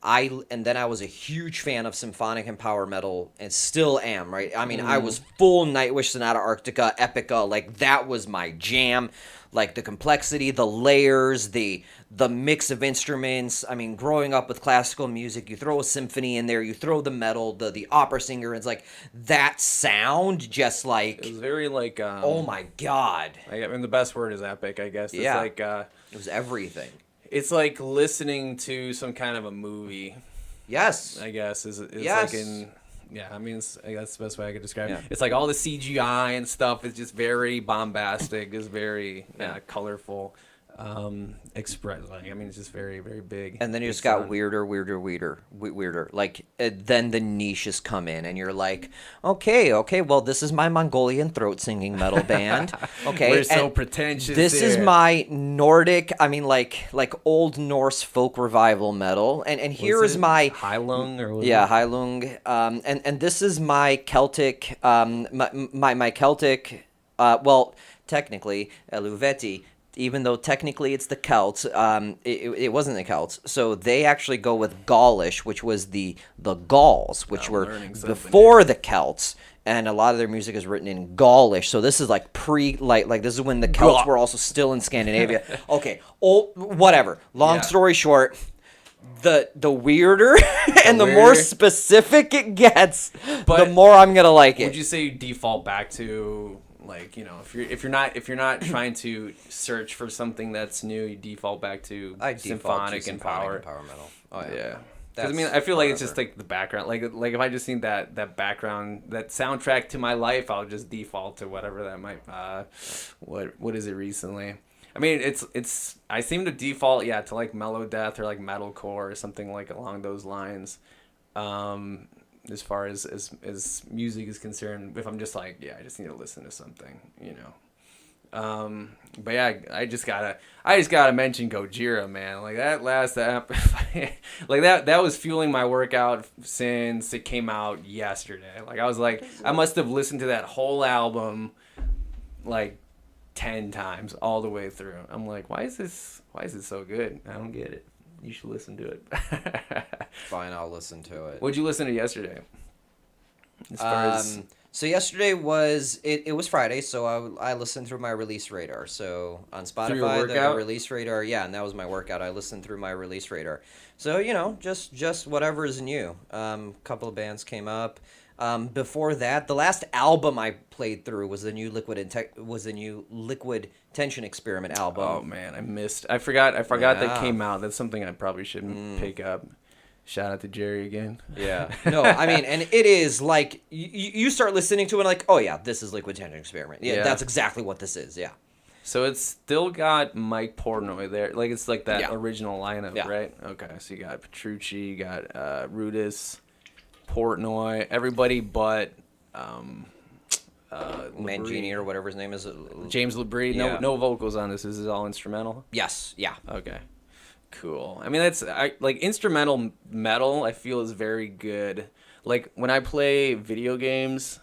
and then I was a huge fan of symphonic and power metal and still am, right? I mean, I was full Nightwish, Sonata Arctica, Epica, like that was my jam. Like the complexity, the layers, the mix of instruments. I mean, growing up with classical music, you throw a symphony in there, you throw the metal, the opera singer, it's like that sound just like, It was very like oh my god. I mean the best word is epic, I guess. It's Yeah. like It was everything. it's like listening to some kind of a movie, Yes. I guess is Yes. like in I mean that's the best way I could describe Yeah. it. It's like all the CGI and stuff is just very bombastic, is very colorful. express. Like, I mean, it's just very, very big. And then you big just got sound. weirder. Like then the niches come in, and you're like, okay, well, this is my Mongolian throat singing metal band. Okay, We're so and pretentious. this is here. my Nordic. I mean, like Old Norse folk revival metal, and here Was is it my Heilung or what? yeah, Heilung. And this is my Celtic, my Celtic, well, technically, Eluveti, even though technically it's the Celts, it wasn't the Celts. So they actually go with Gaulish, which was the Gauls, which I'm were learning something before the Celts. And a lot of their music is written in Gaulish. So this is like like this is when the Celts were also still in Scandinavia. Okay, whatever. Long Yeah. story short, the weirder and the more weirder. specific it gets, the But more I'm gonna like it. Would you say you default back to like, you know, if you're not trying to search for something that's new, you default back to symphonic and power. metal. Oh Yeah. Because I mean, I feel like it's just like the background. Like if I just need that background, that soundtrack to my life, I'll just default to whatever that might. What is it recently? I mean, it's. I seem to default, yeah, to like mellow death or like metalcore or something like along those lines. As far as music is concerned, if I'm just like, yeah, I just need to listen to something, you know. But yeah, I just gotta mention Gojira, man. Like that last app, like that was fueling my workout since it came out yesterday. Like I was like, I must have listened to that whole album like 10 times all the way through. I'm like, why is it so good? I don't get it. You should listen to it. Fine, I'll listen to it. What'd you listen to yesterday? As far as So yesterday was it was Friday, so I listened through my release radar. So on Through your Spotify, the workout? release radar, yeah, and that was my workout. I listened through my release radar. So you know, just whatever is new. Couple of bands came up. Before that, the last album I played through was the new Liquid Tension Experiment album. oh man, I forgot Yeah. that came out. That's something I probably shouldn't pick up. Shout out to Jerry again. Yeah. No, I mean, and it is like you start listening to it like, oh yeah, this is Liquid Tension Experiment. Yeah, Yeah. that's exactly what this is. Yeah. So it's still got Mike Portnoy there. Like it's like that Yeah. original lineup, Yeah. right? Okay. So you got Petrucci, you got Rudis, Portnoy, everybody but Mangini or whatever his name is. James Labrie. Yeah. No vocals on this. This is all instrumental. Yes. Yeah. Okay. Cool. I mean, like instrumental metal. I feel is very good. Like when I play video games,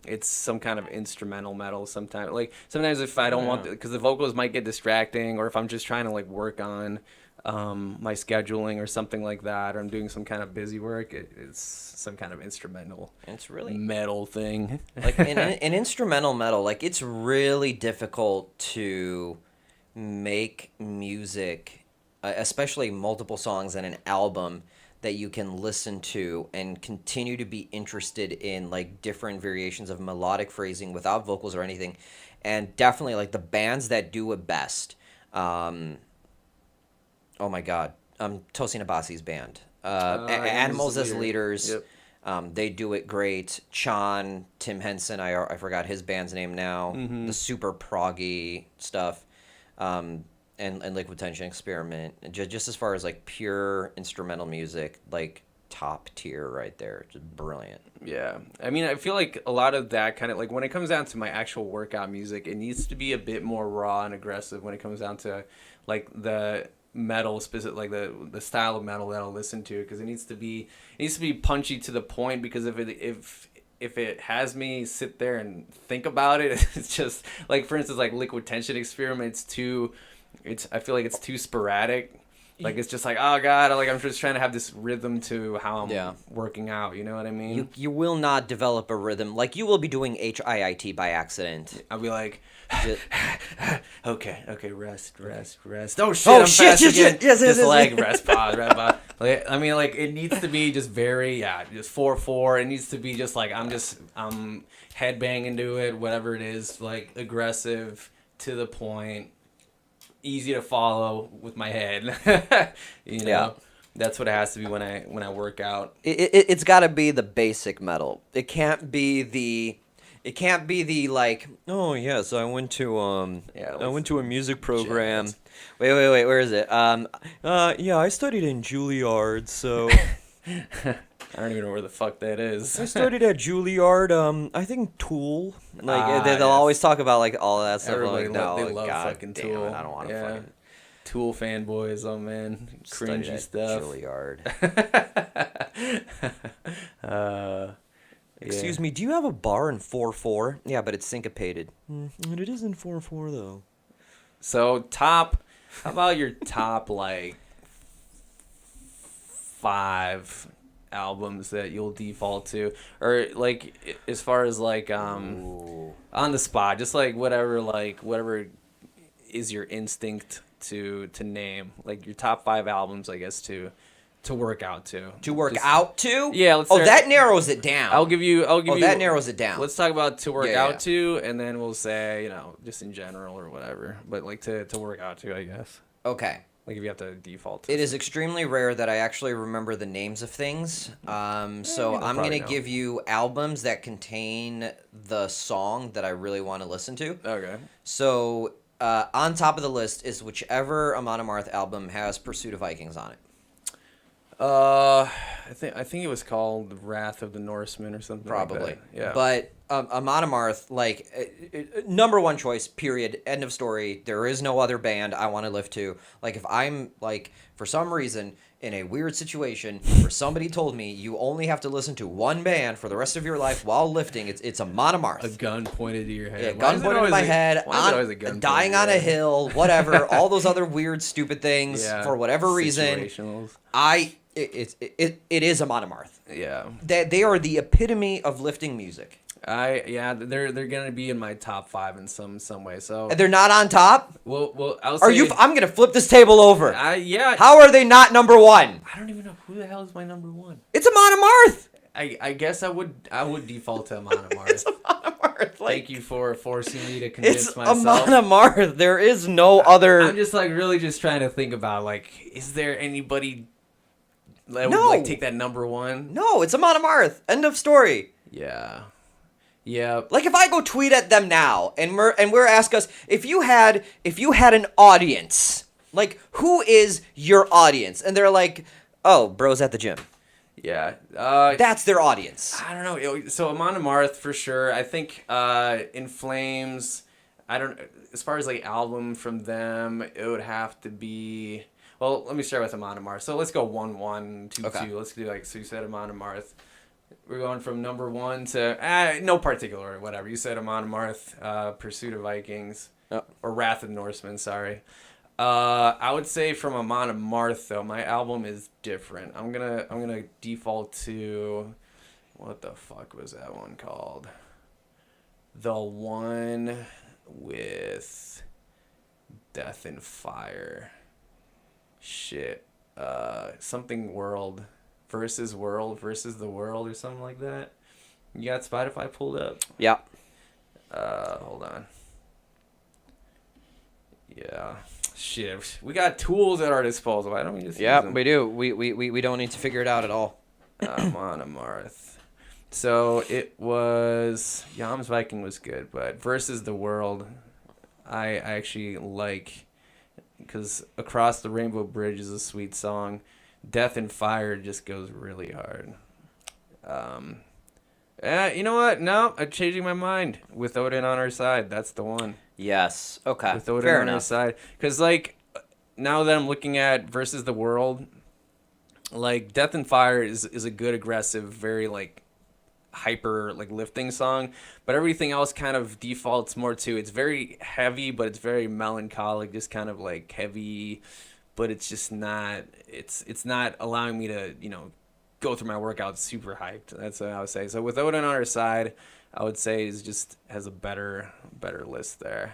it's some kind of instrumental metal. Sometimes if I don't want, because the vocals might get distracting, or if I'm just trying to like work on my scheduling or something like that, or I'm doing some kind of busy work, it's some kind of instrumental It's really metal thing. like in instrumental metal. Like it's really difficult to make music, especially multiple songs in an album that you can listen to and continue to be interested in like different variations of melodic phrasing without vocals or anything. And definitely like the bands that do it best. Oh my God, Tosin Abasi's band, Animals as Leaders. Yep. They do it great. Chan, Tim Henson, I forgot his band's name now. The super proggy stuff, and Liquid Tension Experiment. Just as far as like pure instrumental music, like top tier right there. Just brilliant. Yeah. I mean, I feel like a lot of that kind of like when it comes down to my actual workout music, it needs to be a bit more raw and aggressive when it comes down to like the metal specific, like the style of metal that I'll listen to, because it needs to be punchy to the point, because if it has me sit there and think about it, it's just like, for instance, like Liquid Tension Experiment, I feel like it's too sporadic. Like it's just like, oh God, like I'm just trying to have this rhythm to how I'm working out. You know what I mean? You will not develop a rhythm. Like you will be doing HIIT by accident. I'll be like, Just- okay, rest. Oh shit, I'm fast again. Yes, just like rest, pause, rest, pause. Like, I mean, like it needs to be just very, just 4/4. It needs to be just like I'm headbanging to it, whatever it is, like aggressive, to the point, easy to follow with my head. You know. Yeah. That's what it has to be when I work out. It's got to be the basic metal. It can't be the It can't be the like. Oh yes, I went to Yeah, I went to a music program. jazz. Wait, where is it? Yeah, I studied in Juilliard, so I don't even know where the fuck that is. I studied at Juilliard. I think Tool. Like they'll yes. always talk about like all of that stuff. Everybody Like, no, they love God fucking damn Tool. it, I don't want to Yeah. fucking Tool fanboys, oh man, study cringy at stuff. Juilliard. uh, Excuse me, do you have a bar in 4/4? Yeah, but it's syncopated. It is in 4/4 though. So how about your top like 5 albums that you'll default to, or like as far as like on the spot, just like whatever is your instinct to name, like your top 5 albums, I guess to work out to. To work Just- out to? Yeah, let's Oh, start- that narrows it down. I'll give you. Oh, that narrows it down. Let's talk about to work Yeah, out yeah. to, and then we'll say just in general or whatever. But like to work out to, I guess. Okay. Like if you have to default. To It is extremely rare that I actually remember the names of things. So you'll I'm probably going know. to give you albums that contain the song that I really want to listen to. Okay. So on top of the list is whichever Amon Amarth album has Pursuit of Vikings on it. I think it was called Wrath of the Norsemen or something. Probably. Like that. Yeah. But Amon Amarth, like, number one choice, period, end of story. There is no other band I want to lift to. Like, if I'm, like, for some reason, in a weird situation where somebody told me you only have to listen to one band for the rest of your life while lifting, it's Amon Amarth. a gun pointed to your head. Yeah, Why gun is it pointed to always my a- head, why is it always a gun dying pointed on to a your head? hill, whatever, all those other weird, stupid things, Yeah. for whatever reason, Situationals. it is Amon Amarth. Yeah. They are the epitome of lifting music. They're gonna be in my top 5 in some way. So They're not on top? well, I'll Are say, you? I'm gonna flip this table over. yeah. How are they not number one? I don't even know who the hell is my number 1. It's Amon Amarth. I guess I would default to Amon Amarth. Amon Amarth. Thank you for forcing me to convince It's myself. Amon Amarth. There is no other. I'm just really trying to think about like, is there anybody that No. would like take that number 1? No, it's Amon Amarth. End of story. Yeah. Like if I go tweet at them now and we're ask us if you had an audience, like who is your audience? And they're like, oh, bros at the gym. Yeah. That's their audience. I don't know. So Amon Amarth for sure. I think In Flames. I don't. As far as like album from them, it would have to be. Well, let me start with Amon Amarth. So let's go 1-1, 2-2. Okay. Let's do like so. You said Amon Amarth. We're going from number 1 to no particular order, whatever. You said Amon Amarth, Pursuit of Vikings, or Wrath of Norsemen. Sorry. I would say from Amon Amarth though, my album is different. I'm gonna default to, what the fuck was that one called? The one with Death and Fire. Shit. Something World versus the World or something like that. You got Spotify pulled up? Yeah. Hold on. Yeah. Shit. We got tools at our disposal. Why don't we just use them? we do. We don't need to figure it out at all. Amon Amarth. So it was Yams Viking was good, but Versus the World, I actually like, because Across the Rainbow Bridge is a sweet song. Death and Fire just goes really hard. You know what? No, I'm changing my mind. With Odin on Our Side, that's the one. Yes. Okay. With Odin Fair on Our enough. Side, because like now that I'm looking at Versus the World, like Death and Fire is a good aggressive, very like hyper like lifting song, but everything else kind of defaults more to, it's very heavy but it's very melancholic, just kind of like heavy, but it's just not, it's not allowing me to go through my workout super hyped. That's what I would say. So with Odin on Our Side, I would say is just has a better list there,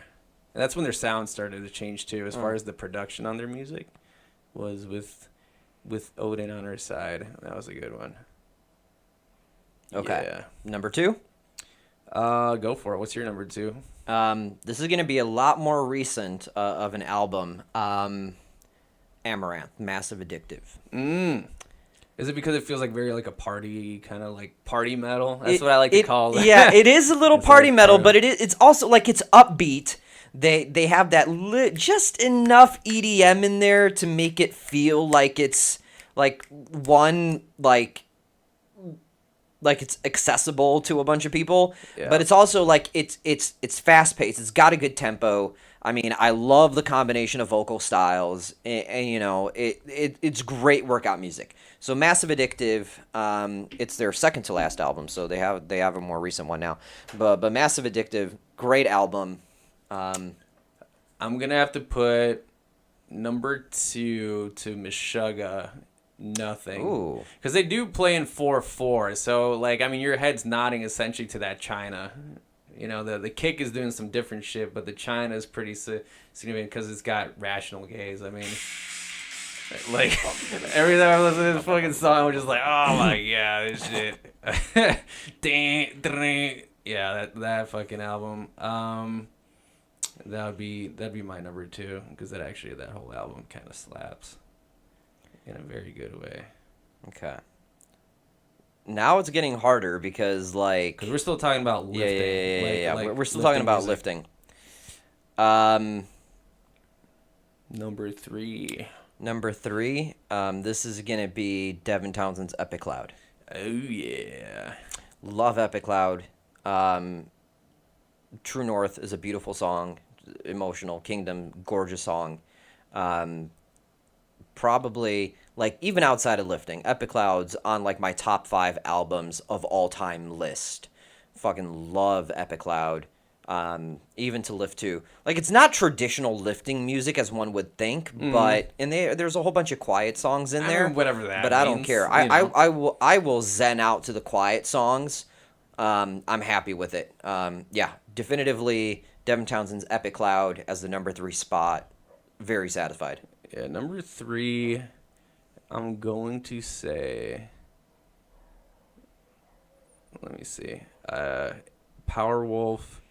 and that's when their sound started to change too, as far as the production on their music was with Odin on Our Side. That was a good one. Okay. Yeah. Number 2. Go for it. What's your number 2? This is going to be a lot more recent of an album. Amaranth, Massive Addictive. Is it because it feels like very like a party kind of like party metal? That's what I like to call it. Yeah, it is a little It's party like metal, party- but it's also like it's upbeat. They have that just enough EDM in there to make it feel like it's like one like it's accessible to a bunch of people, Yeah. but it's also like it's fast paced. It's got a good tempo. I mean, I love the combination of vocal styles, and you know, it's great workout music. So Massive Addictive, it's their second to last album, so they have a more recent one now. But Massive Addictive, great album. I'm gonna have to put number 2 to Meshuggah. Nothing. Ooh. Because they do play in 4/4, so like I mean your head's nodding essentially to that China. You know the kick is doing some different shit, but the China is pretty significant because it's got Rational Gaze. I mean, like every time I listen to this fucking song, I'm just like, oh my god, this shit. Yeah, that fucking album. That'd be my number 2 because that whole album kind of slaps in a very good way. Okay. Now it's getting harder because like Because we're still talking about lifting. yeah. Like We're still talking about music. lifting. Number 3. Number 3. This is gonna be Devin Townsend's Epic Cloud. Oh yeah. Love Epic Cloud. True North is a beautiful song, emotional. Kingdom, gorgeous song. Probably like even outside of lifting, Epic Cloud's on like my top 5 albums of all time list. Fucking love Epic Cloud. Even to lift to, like it's not traditional lifting music as one would think, but there's a whole bunch of quiet songs in there. Whatever that. But I don't means, care. you know. I will zen out to the quiet songs. I'm happy with it. Yeah, definitively Devin Townsend's Epic Cloud as the number 3 spot. Very satisfied. Yeah, number 3. I'm going to say. Let me see. Powerwolf.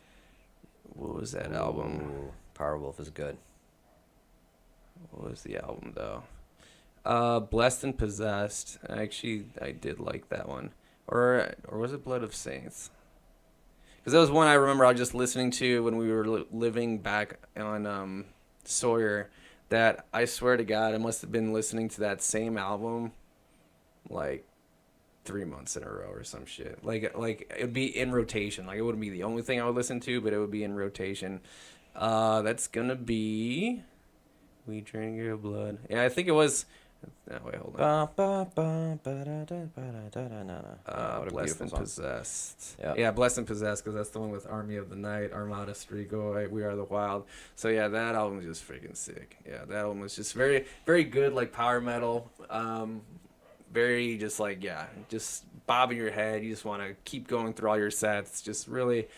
What was that album? Ooh, Powerwolf is good. What was the album though? Blessed and Possessed. Actually, I did like that one. Or was it Blood of Saints? Because that was one I remember I was just listening to when we were living back on Sawyer. That I swear to God, I must have been listening to that same album like 3 months in a row or some shit. Like it would be in rotation. Like it wouldn't be the only thing I would listen to, but it would be in rotation. That's gonna be We Drink Your Blood. Yeah, I think it was. Oh, wait, hold on. What a Blessed beautiful and song. Possessed. Yep. Yeah, Blessed and Possessed, because that's the one with Army of the Night, Armada Strigoi, We Are the Wild. So yeah, that album is just freaking sick. Yeah, that album was just very, very good, like power metal. Very just like, yeah, just bobbing your head. You just want to keep going through all your sets. Just really,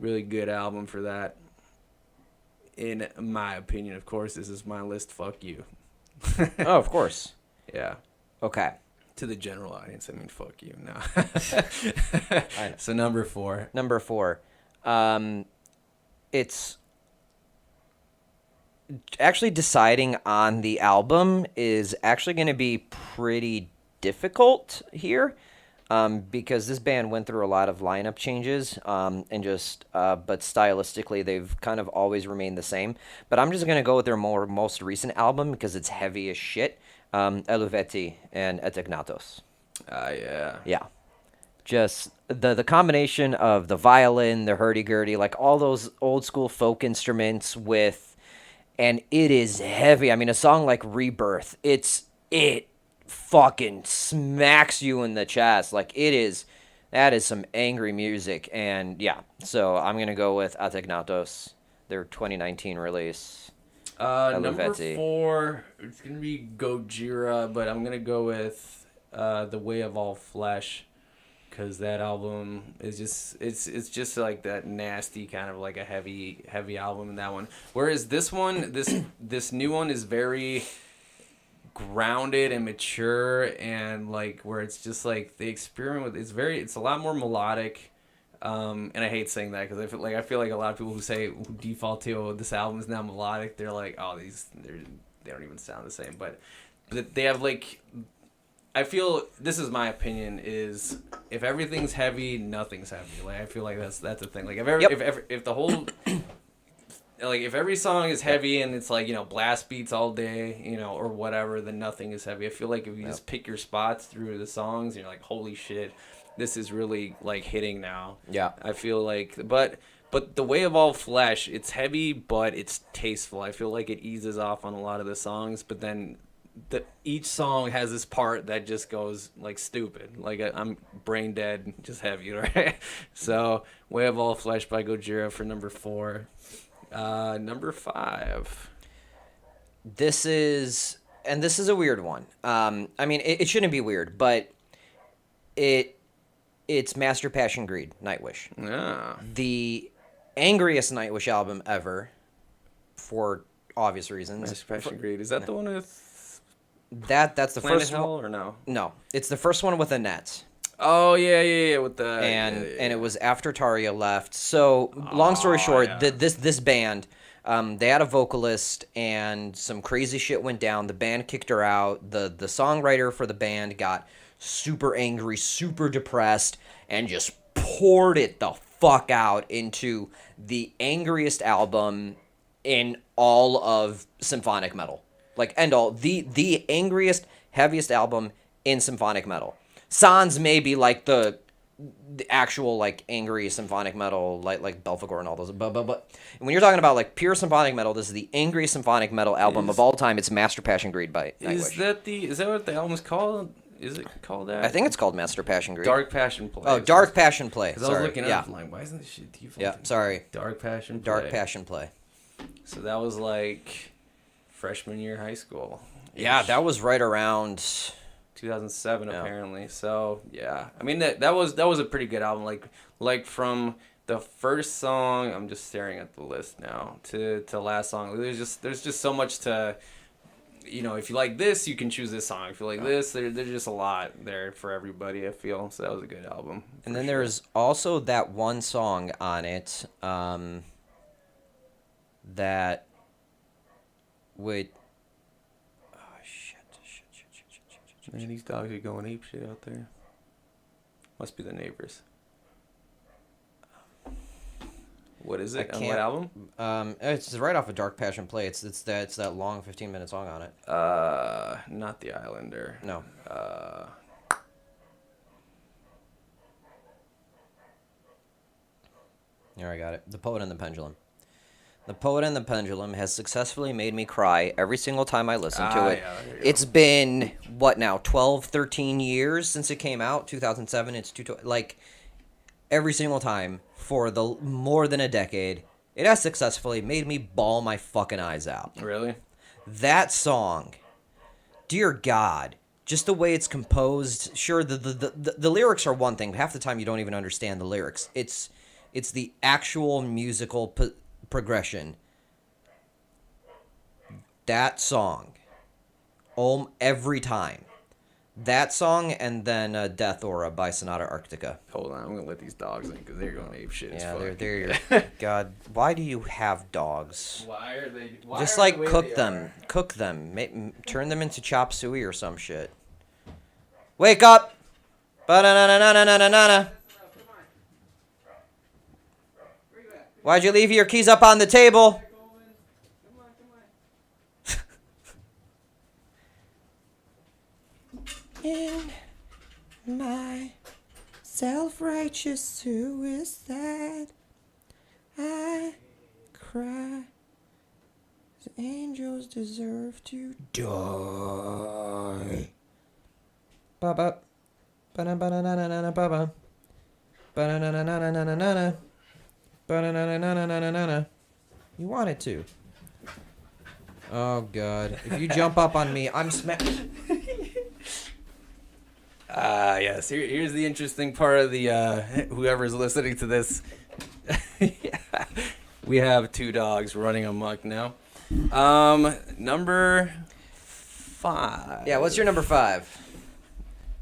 really good album for that. In my opinion, of course, this is my list. Fuck you. Oh, of course. Yeah. Okay. To the general audience, I mean, fuck you. No. I know. So number 4. Number 4. It's actually deciding on the album is actually going to be pretty difficult here. Because this band went through a lot of lineup changes, and just, but stylistically, they've kind of always remained the same. But I'm just gonna go with their most recent album because it's heavy as shit. Eluveti and Etegnatos. Yeah. Yeah, just the combination of the violin, the hurdy-gurdy, like all those old school folk instruments and it is heavy. I mean, a song like Rebirth, it fucking smacks you in the chest. Like that is some angry music. And yeah, so I'm going to go with Ategnatos, their 2019 release. Number Eluveti. 4, it's going to be Gojira, but I'm going to go with The Way of All Flesh, because that album is just, it's just like that nasty kind of like a heavy album in that one. Whereas this one, this new one is very grounded and mature, and like where it's just like they experiment with it's a lot more melodic, and I hate saying that because I feel like a lot of people who default to, oh, this album is now melodic, they're like, oh, they don't even sound the same, but they have like I feel this is my opinion is if everything's heavy, nothing's heavy. Like I feel like that's the thing. Like if the whole like if every song is heavy and it's like, you know, blast beats all day, you know, or whatever, then nothing is heavy. I feel like if you just pick your spots through the songs and you're like, holy shit, this is really like hitting now. Yeah. I feel like but the Way of All Flesh, it's heavy but it's tasteful. I feel like it eases off on a lot of the songs, but then each song has this part that just goes like stupid. Like I'm brain dead, just heavy, right? So Way of All Flesh by Gojira for number 4. Number 5. This is a weird one. I mean, it shouldn't be weird, but it's Master Passion Greed, Nightwish. Yeah. The angriest Nightwish album ever, for obvious reasons. Master Passion Greed. Is that the one with That's the Planet first Hell one. or no? No, it's the first one with Annette. Oh yeah, with the And it was after Taria left. So long story short, yeah. this band, they had a vocalist and some crazy shit went down. The band kicked her out. The songwriter for the band got super angry, super depressed, and just poured it the fuck out into the angriest album in all of symphonic metal. Like, end all, the angriest, heaviest album in symphonic metal. Sans may be like the actual like angry symphonic metal, like Belphegor and all those. But when you're talking about like pure symphonic metal, this is the angriest symphonic metal album of all time. It's Master Passion Greed by Nightwish. Is that what the album's called? Is it called that? I think it's called Master Passion Greed. Dark Passion Play. Oh, Dark Passion Play. Because I was looking up, I'm like, why isn't this shit default? Yeah, sorry. Dark Passion Play. Dark Passion Play. So that was like freshman year high school. Yeah, that was right around 2007 apparently. So yeah, I mean that was a pretty good album. Like from the first song, I'm just staring at the list now, to last song. There's just so much to, you know, if you like this, you can choose this song. If you like this, there's just a lot there for everybody, I feel. So that was a good album. And then there's also that one song on it that would... Oh, shit. Man, these dogs are going ape shit out there. Must be the neighbors. What is it? On what album? It's right off of Dark Passion Play. It's that long 15-minute song on it. Not The Islander. No. Here, I got it. The Poet and the Pendulum. The Poet and the Pendulum has successfully made me cry every single time I listen to it. Yeah, there you It's been, what now, 12, 13 years since it came out? 2007, like, every single time for the more than a decade, it has successfully made me bawl my fucking eyes out. Really? That song, dear God, just the way it's composed. Sure, the lyrics are one thing. Half the time you don't even understand the lyrics. It's the actual musical progression. That song, every time. That song, and then Death Aura by Sonata Arctica. Hold on, I'm gonna let these dogs in because they're going ape shit. Yeah, as fuck. they're God, why do you have dogs? Why are they? Just like cook them. Cook them. Turn them into chop suey or some shit. Wake up! Ba-na-na-na-na-na-na-na. Why'd you leave your keys up on the table? In my self-righteous suicide, I cry. The angels deserve to die. Ba-ba. Ba-na-ba-na-na-na-na-ba-ba. Ba-na-na-na-na-na-na-na. Ba-na-na-na-na-na-na-na. You want it to. Oh, God. If you jump up on me, I'm Yes. Here's the interesting part of the whoever's listening to this. We have 2 dogs running amok now. Number 5. Yeah, what's your number 5?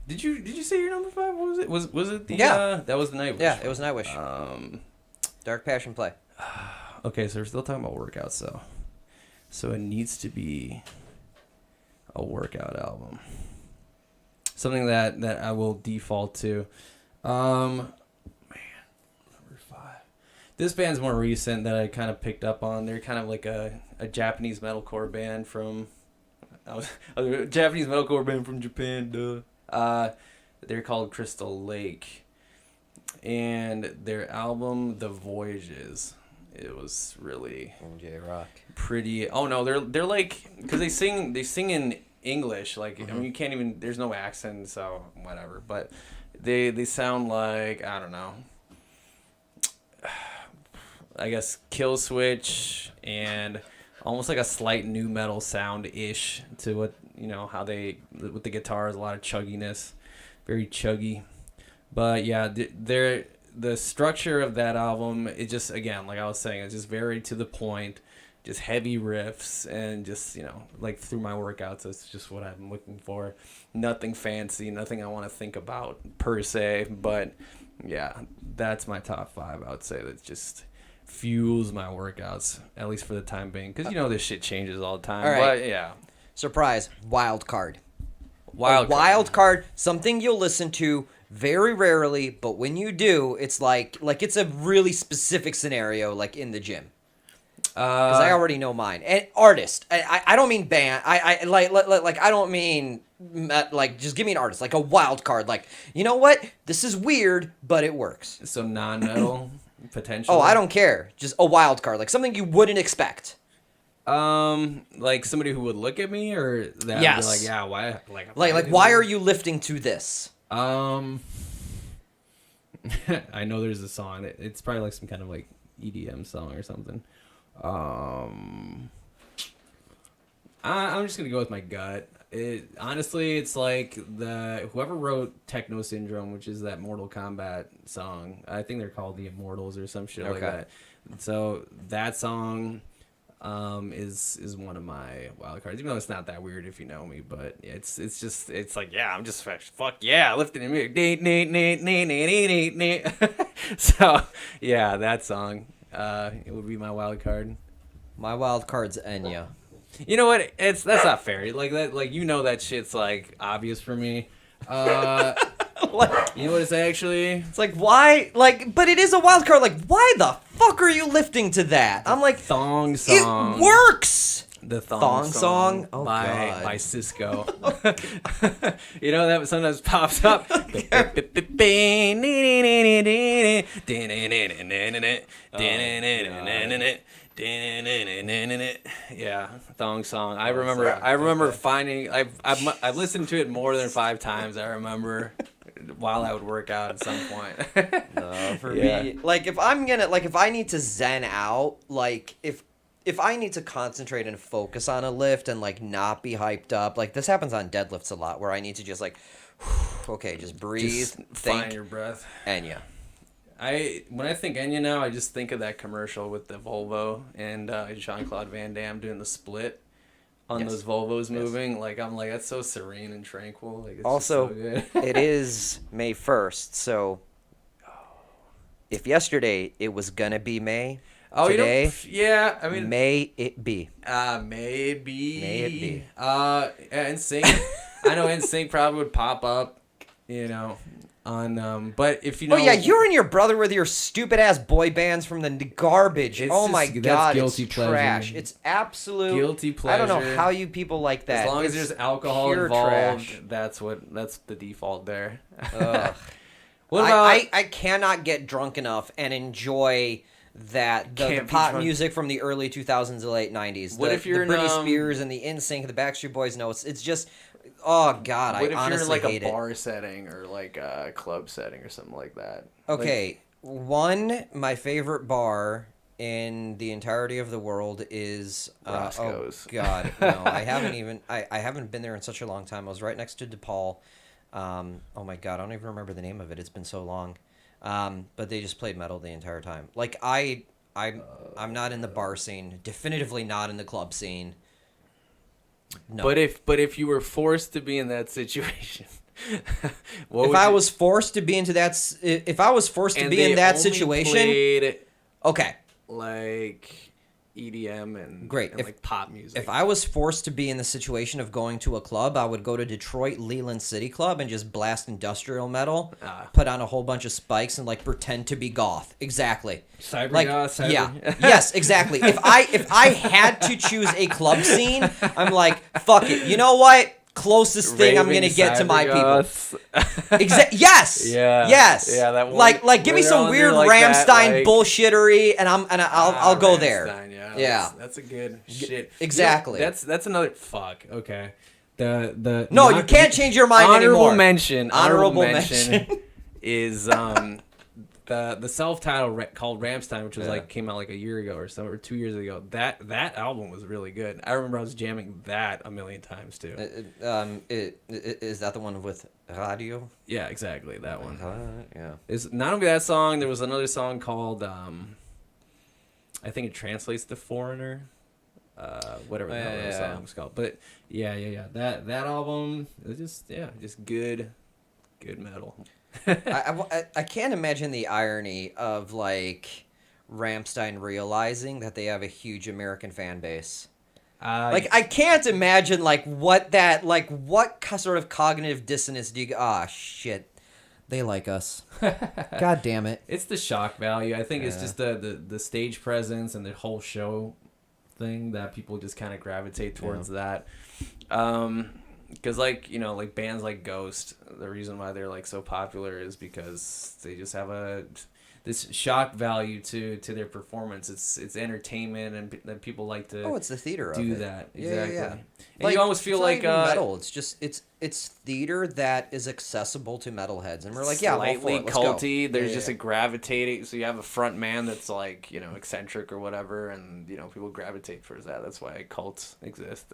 Did you say your number 5? What was it? Was it the that was the Nightwish? Yeah, it was Nightwish. Dark Passion Play. Okay, so we're still talking about workouts, so it needs to be a workout album. something that I will default to. Man, number 5. This band's more recent that I kind of picked up on. They're kind of like a Japanese metalcore band from a Japanese metalcore band from Japan. Duh. They're called Crystal Lake, and their album The Voyages. It was really J-Rock. pretty. Oh no, they're like, because they sing in English. Like I mean, you can't even. There's no accent, so whatever. But they sound like, I don't know. I guess Kill Switch and almost like a slight new metal sound ish to what how they with the guitars, a lot of chugginess, very chuggy. But yeah, the structure of that album, it just, again, like I was saying, it's just very to the point, just heavy riffs, and just like through my workouts, that's just what I'm looking for. Nothing fancy, nothing I want to think about per se, but yeah, that's my top 5. I would say that just fuels my workouts, at least for the time being, because this shit changes all the time. All right. But yeah, Surprise, wild card. wild Card, something you'll listen to very rarely, but when you do, it's like it's a really specific scenario, like in the gym. Because I already know mine. And artist, I don't mean band. I don't mean like, just give me an artist, like a wild card. Like, you know what? This is weird, but it works. So non-metal potential. Oh, I don't care. Just a wild card, like something you wouldn't expect. Like somebody who would look at me, or that Yes. would be like, yeah, why? Like why are you lifting to this? I know there's a song. It's probably like some kind of like EDM song or something. I'm just gonna go with my gut. Honestly, it's like whoever wrote Techno Syndrome, which is that Mortal Kombat song. I think they're called the Immortals or some shit like Okay. that. So that song is one of my wild cards, even though it's not that weird if you know me, but it's like, yeah, I'm just fuck yeah, lifting him. So yeah, that song it would be my wild card. My wild card's Enya. You know what? That's not fair. Like that, like that shit's like obvious for me. You know what it's actually? It's like, why? Like, but it is a wild card. Like, why the fuck are you lifting to that? I'm like, Thong song. it works. The Thong song? Oh, by God. by Cisco. That sometimes pops up. Yeah, Thong song. I remember finding. I've listened to it more than 5 times. I remember while I would work out at some point. For Yeah. me, like, if I need to zen out, like, if I need to concentrate and focus on a lift and like not be hyped up, like this happens on deadlifts a lot, where I need to just like, okay, just breathe, Just think, find your breath. Enya. When I think Enya now, I just think of that commercial with the Volvo and Jean-Claude Van Damme doing the split on Yes. those Volvos moving. Like, I'm like, that's so serene and tranquil. Like, it's Also, just so good. it is May 1st, so if yesterday it was gonna be May, today, yeah, I mean, may it be. maybe. May it be. NSYNC. I know NSYNC probably would pop up, on, but if you know. Oh yeah, you and your brother with your stupid ass boy bands from the garbage. It's Oh my just- that's god, guilty it's pleasure. trash. It's absolute Guilty I don't know pleasure. how you people like that. As long as It's there's alcohol pure involved, trash. that's the default there. Ugh. What about I cannot get drunk enough and enjoy the Can't be pop drunk. music from the early 2000s and late 90s. What the, if you're in, the Britney Spears and the NSYNC, the Backstreet Boys? No, it's just, oh god, what if I you're honestly in like hate a it. bar setting or like a club setting or something like that? Okay, my favorite bar in the entirety of the world is Roscoe's. Oh god, no, I haven't been there in such a long time. I was right next to DePaul. Oh my god, I don't even remember the name of it. It's been so long. But they just played metal the entire time. Like I'm not in the bar scene. Definitively not in the club scene. No. But if you were forced to be in that situation, if I was forced to be in that situation, played, okay. like EDM and Great. and like pop music. If I was forced to be in the situation of going to a club, I would go to Detroit Leland City Club and just blast industrial metal, put on a whole bunch of spikes, and like pretend to be goth. Exactly. Cyber Like, goth, cyber- yeah, yes, exactly. If I had to choose a club scene, I'm like, fuck it. You know what? Closest thing I'm gonna get to my people. Yes. Yeah. Yes. Yeah, that one like give me where some they're weird like that, Rammstein like- bullshittery, and I'll go there. Rammstein, yeah. Yeah. That's a good shit. Exactly. You know, that's another Fuck. Okay. The No, not- you can't change your mind honorable anymore. mention. Honorable mention is the self-titled called Rammstein, which was Yeah. like came out like a year ago or so, or 2 years ago. That album was really good. I remember I was jamming that a million times too. Is that the one with radio? Yeah, exactly that one. Yeah. It's not only that song. There was another song called I think it translates to Foreigner. Whatever the hell that song was called. But yeah. That album is just good metal. I can't imagine the irony of like Rammstein realizing that they have a huge American fan base. Like I can't imagine what sort of cognitive dissonance do you? Ah, shit, they like us. God damn it. It's the shock value. I think it's just the stage presence and the whole show thing that people just kind of gravitate towards that. Because like bands like Ghost, the reason why they're like so popular is because they just have this shock value to their performance. It's entertainment, and then people like to It's the theater do of it. that. Yeah, Exactly. yeah. And you almost feel it's not like even metal. It's just it's theater that is accessible to metalheads, and we're like, yeah, I'm all for slightly it. Let's go. culty. There's Yeah, just yeah. a gravitating. So you have a front man that's like eccentric or whatever, and people gravitate towards that. That's why cults exist.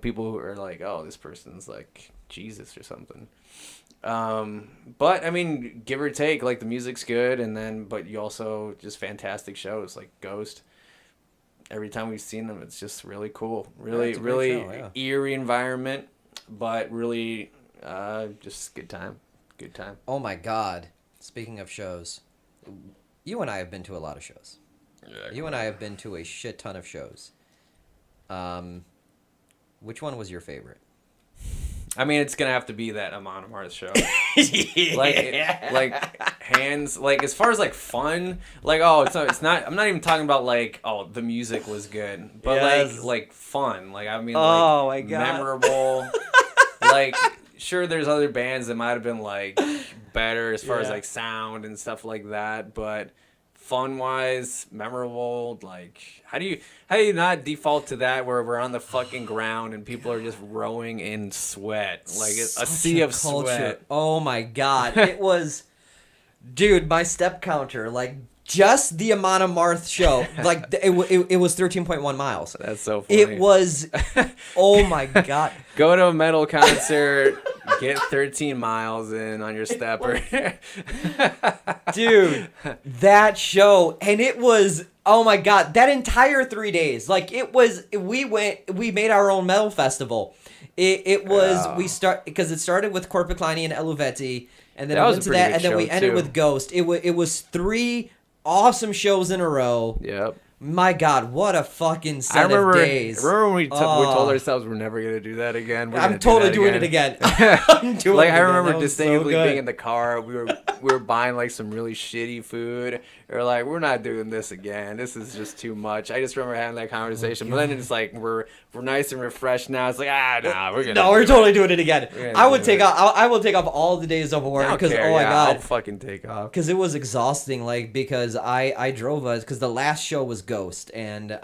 People who are like, oh, this person's like Jesus or something. But I mean, give or take, like the music's good, but you also just fantastic shows like Ghost. Every time we've seen them, it's just really cool. Really, it's a great really show, yeah. eerie environment, but really, just good time. Good time. Oh my God! Speaking of shows, you and I have been to a lot of shows. You and I have been to a shit ton of shows. Which one was your favorite? I mean, it's gonna have to be that Amon Amarth show. like hands, like as far as like fun, like it's not. I'm not even talking about like the music was good, but Yes. like fun. Like I mean, Oh like my God. memorable. Like sure, there's other bands that might have been like better as far as Yeah. like sound and stuff like that, but fun wise, memorable. Like how do you not default to that where we're on the fucking ground and people are just rowing in sweat, like a Such sea of culture. sweat. Oh my God! It was, dude. My step counter, like just the Amon Amarth show, like it was 13.1 miles. That's so funny. It was, oh my God. Go to a metal concert, get 13 miles in on your stepper. Dude, that show, and it was, oh my God, that entire 3 days, like we made our own metal festival. It was, because it started with Corpiclani and Eluvetti, and then That it was went a to pretty that, good and then we show, ended too. with Ghost. It was 3 awesome shows in a row. Yep. My God, what a fucking I set remember. of days. Remember when we told Oh. ourselves we're never gonna do that again. We're I'm gonna do totally that doing it again. I'm doing Like it I again. remember That was so distinctly good. being in the car. We were buying like some really shitty food. We're like, we're not doing this again. This is just too much. I just remember having that conversation. But then it's like we're nice and refreshed now. It's like we're gonna. No, we're totally doing it again. gonna I would do take it. off. I will take off all the days of work because oh my I'll God, fucking take off. because it was exhausting. Like because I drove us because the last show was Ghost, and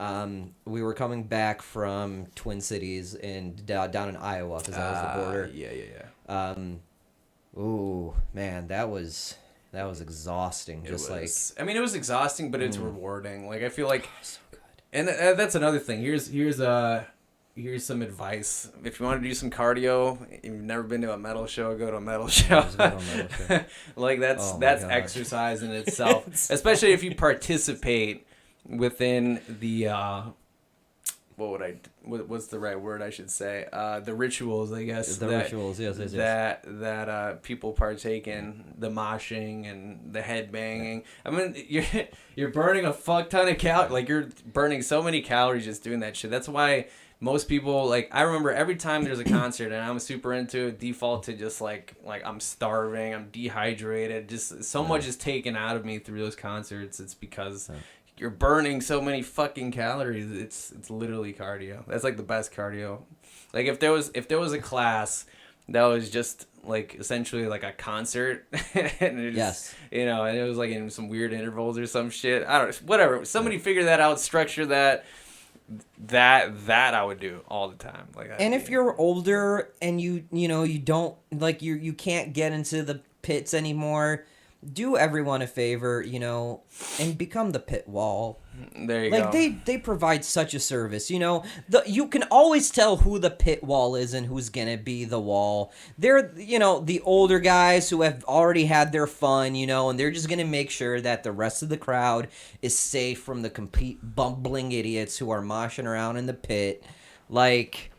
we were coming back from Twin Cities and down in Iowa because that was the border. Yeah. Ooh man, that was exhausting. Just like I mean, it was exhausting, but it's rewarding. Like I feel like, so good. and that's another thing. Here's some advice. If you want to do some cardio, if you've never been to a metal show, go to a metal show. Just go to a metal show. Like that's Oh my that's gosh. exercise in itself, especially if you participate within what's the right word I should say? The rituals, I guess. The rituals, yes. That people partake in, the moshing and the head banging. I mean, you're burning a fuck ton of like you're burning so many calories just doing that shit. That's why most people, like, I remember every time there's a concert and I'm super into it, default to just like I'm starving, I'm dehydrated, just so much is taken out of me through those concerts. It's because you're burning so many fucking calories. It's literally cardio. That's like the best cardio. Like if there was a class that was just like essentially like a concert and it just, and it was like in some weird intervals or some shit. I don't know, whatever. Somebody figure that out, structure that I would do all the time. Like, And if you're older and you don't like you can't get into the pits anymore, do everyone a favor, and become the pit wall. There you go. Like they provide such a service, you can always tell who the pit wall is and who's gonna be the wall. They're the older guys who have already had their fun, and they're just gonna make sure that the rest of the crowd is safe from the complete bumbling idiots who are moshing around in the pit. Like,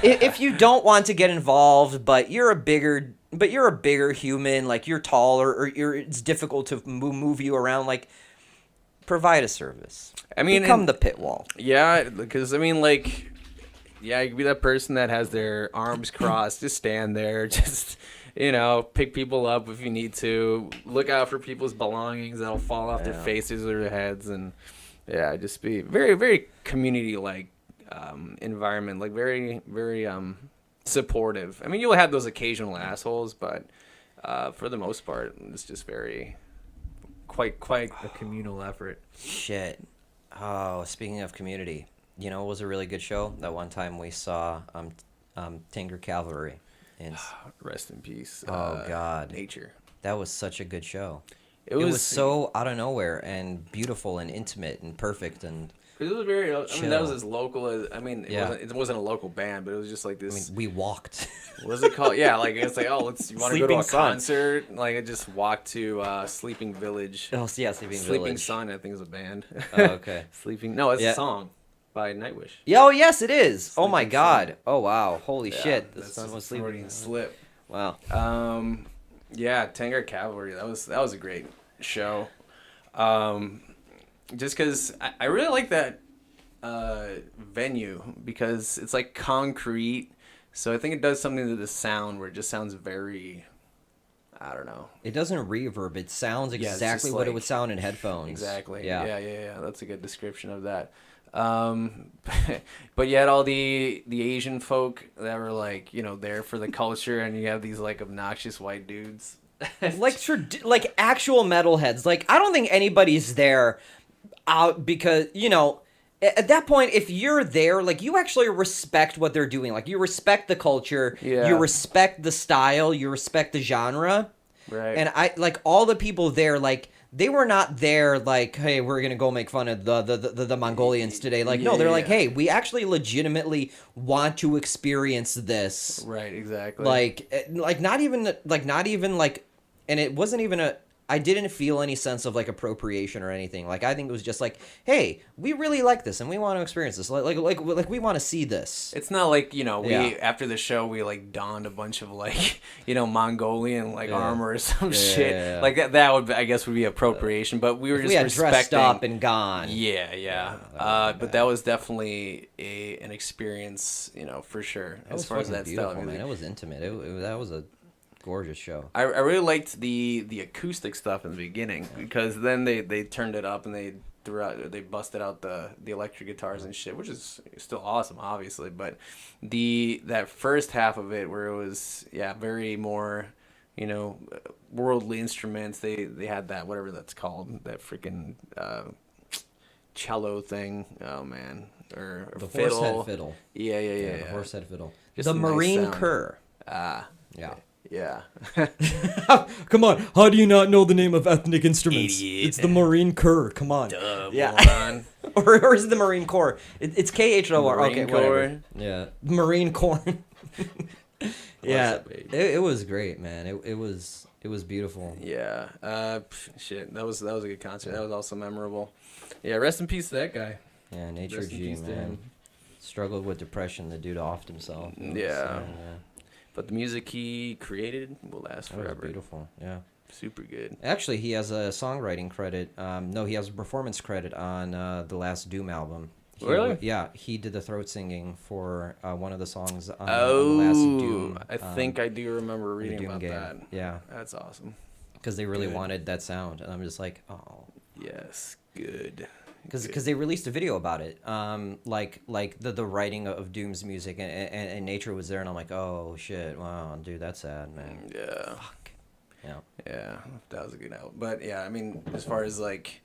if you don't want to get involved, but you're a bigger human, like you're taller, or it's difficult to move you around, like, provide a service. I mean, become the pit wall. Yeah, because I mean, like, yeah, you could be that person that has their arms crossed, just stand there, just pick people up if you need to, look out for people's belongings that'll fall off their faces or their heads, and just be very, very community-like environment, like very, very supportive. I mean, you'll have those occasional assholes, but for the most part, it's just very quite a communal effort. Shit. Oh, speaking of community, it was a really good show. That one time we saw Tanger Cavalry. Rest in peace. Oh God. Nature. That was such a good show. It was so out of nowhere and beautiful and intimate and perfect and. It was very. I mean, chill. that was as local as. I mean, it wasn't a local band, but it was just like this. I mean, we walked. What was it called? Yeah, like it's like, oh, you want to go to a Sun. concert? Like I just walked to Sleeping Village. Oh yeah, Sleeping Village. Sun, I think is a band. Oh, okay. Sleeping. No, it's Yeah. a song by Nightwish. Yeah, oh yes, it is. Oh my Sleeping God. Sun. Oh wow. Holy Yeah, shit. The that's sun just was a sleeping. Freudian slip. Wow. Yeah, Tanger Cavalry. That was a great show. Just because I really like that venue because it's like concrete, so I think it does something to the sound where it just sounds very, I don't know. It doesn't reverb. It sounds Yeah, it's exactly just what it like- would sound in headphones. Exactly. Yeah. Yeah. That's a good description of that. But yet all the Asian folk that were like, there for the culture, and you have these like obnoxious white dudes. like actual metalheads. Like, I don't think anybody's there out because, at that point, if you're there, like, you actually respect what they're doing. Like, you respect the culture, Yeah. you respect the style, you respect the genre. Right. And I like all the people there, like, they were not there like, hey, we're gonna go make fun of the Mongolians today. Like, no, they're like, Yeah. hey, we actually legitimately want to experience this. Right. Exactly. Like not even like, and it wasn't even I didn't feel any sense of like appropriation or anything. Like, I think it was just like, hey, we really like this and we want to experience this. Like we want to see this. It's not like, we, Yeah. after the show, we, like, donned a bunch of, like, Mongolian, like, Yeah. armor or some Yeah, shit. yeah, yeah. Like, that would, I guess, would be appropriation, but we were If just we had respecting. dressed up and gone. Yeah. But that was definitely an experience, for sure, That as was far as fucking that beautiful, style of music. man. It was intimate. That was a gorgeous show. I really liked the acoustic stuff in the beginning, because then they turned it up and they busted out the electric guitars and shit, which is still awesome, obviously. But that first half of it, where it was very more, worldly instruments. They had that, whatever that's called, that freaking cello thing. Oh man, or The fiddle. horsehead fiddle. Yeah. The horsehead fiddle. Just the a nice marine sound. cur. Yeah. Yeah. Come on, how do you not know the name of ethnic instruments? Idiot. It's the Marine Corps. Come on. Yeah. Moron. or is it the Marine Corps? It's KHOR. Okay, Marine whatever. Corps. Yeah, Marine Corps. Yeah, up, baby? it was great, man. It was beautiful. Yeah. Shit. That was a good concert. That was also memorable. Yeah. Rest in peace to that guy. Yeah, Nature Rest in G, peace to man. him. struggled with depression. The dude offed himself. It was Yeah. sad, But the music he created will last That was forever. beautiful. Yeah. Super good. Actually, he has a songwriting credit. No, he has a performance credit on the last Doom album. Really? Yeah, he did the throat singing for one of the songs on the last Doom. I think I do remember the reading Doom about game. that. Yeah, That's awesome. because they really Good. wanted that sound, and I'm just like, oh, Yes, good. because they released a video about it. Like the writing of Doom's music and nature was there, and I'm like, oh shit, wow, dude, that's sad, man. Yeah. Fuck. Yeah. Yeah, that was a good album. But yeah, I mean, as far as like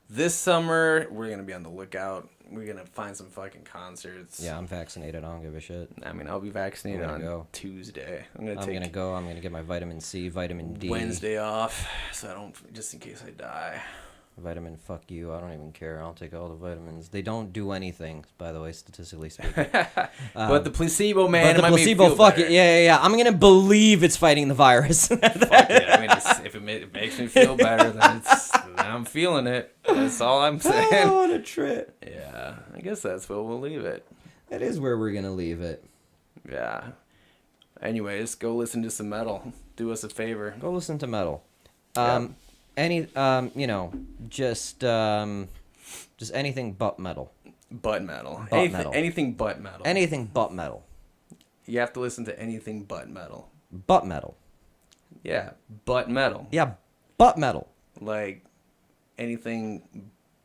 this summer, we're gonna be on the lookout. We're gonna find some fucking concerts. Yeah, I'm vaccinated. I don't give a shit. I mean, I'll be vaccinated I'm on gonna go. Tuesday. I'm gonna I'm take gonna go. I'm gonna get my vitamin C, vitamin D. Wednesday off, so I don't, just in case I die. Vitamin, fuck you. I don't even care. I'll take all the vitamins. They don't do anything, by the way, statistically speaking. But the placebo, man, but the it might make me placebo, feel fuck better. it. Yeah. I'm gonna believe it's fighting the virus. Fuck it. I mean, if it makes me feel better, then I'm feeling it. That's all I'm saying. Oh, what a trip. Yeah, I guess that's where we'll leave it. That is where we're gonna leave it. Yeah. Anyways, go listen to some metal. Do us a favor. Go listen to metal. Yeah. Just anything but metal. Butt metal. Butt anything, metal. anything but metal. Anything but metal. You have to listen to anything but metal. Butt metal. Yeah, butt metal. Yeah, butt metal. Like anything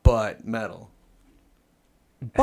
but metal. Butt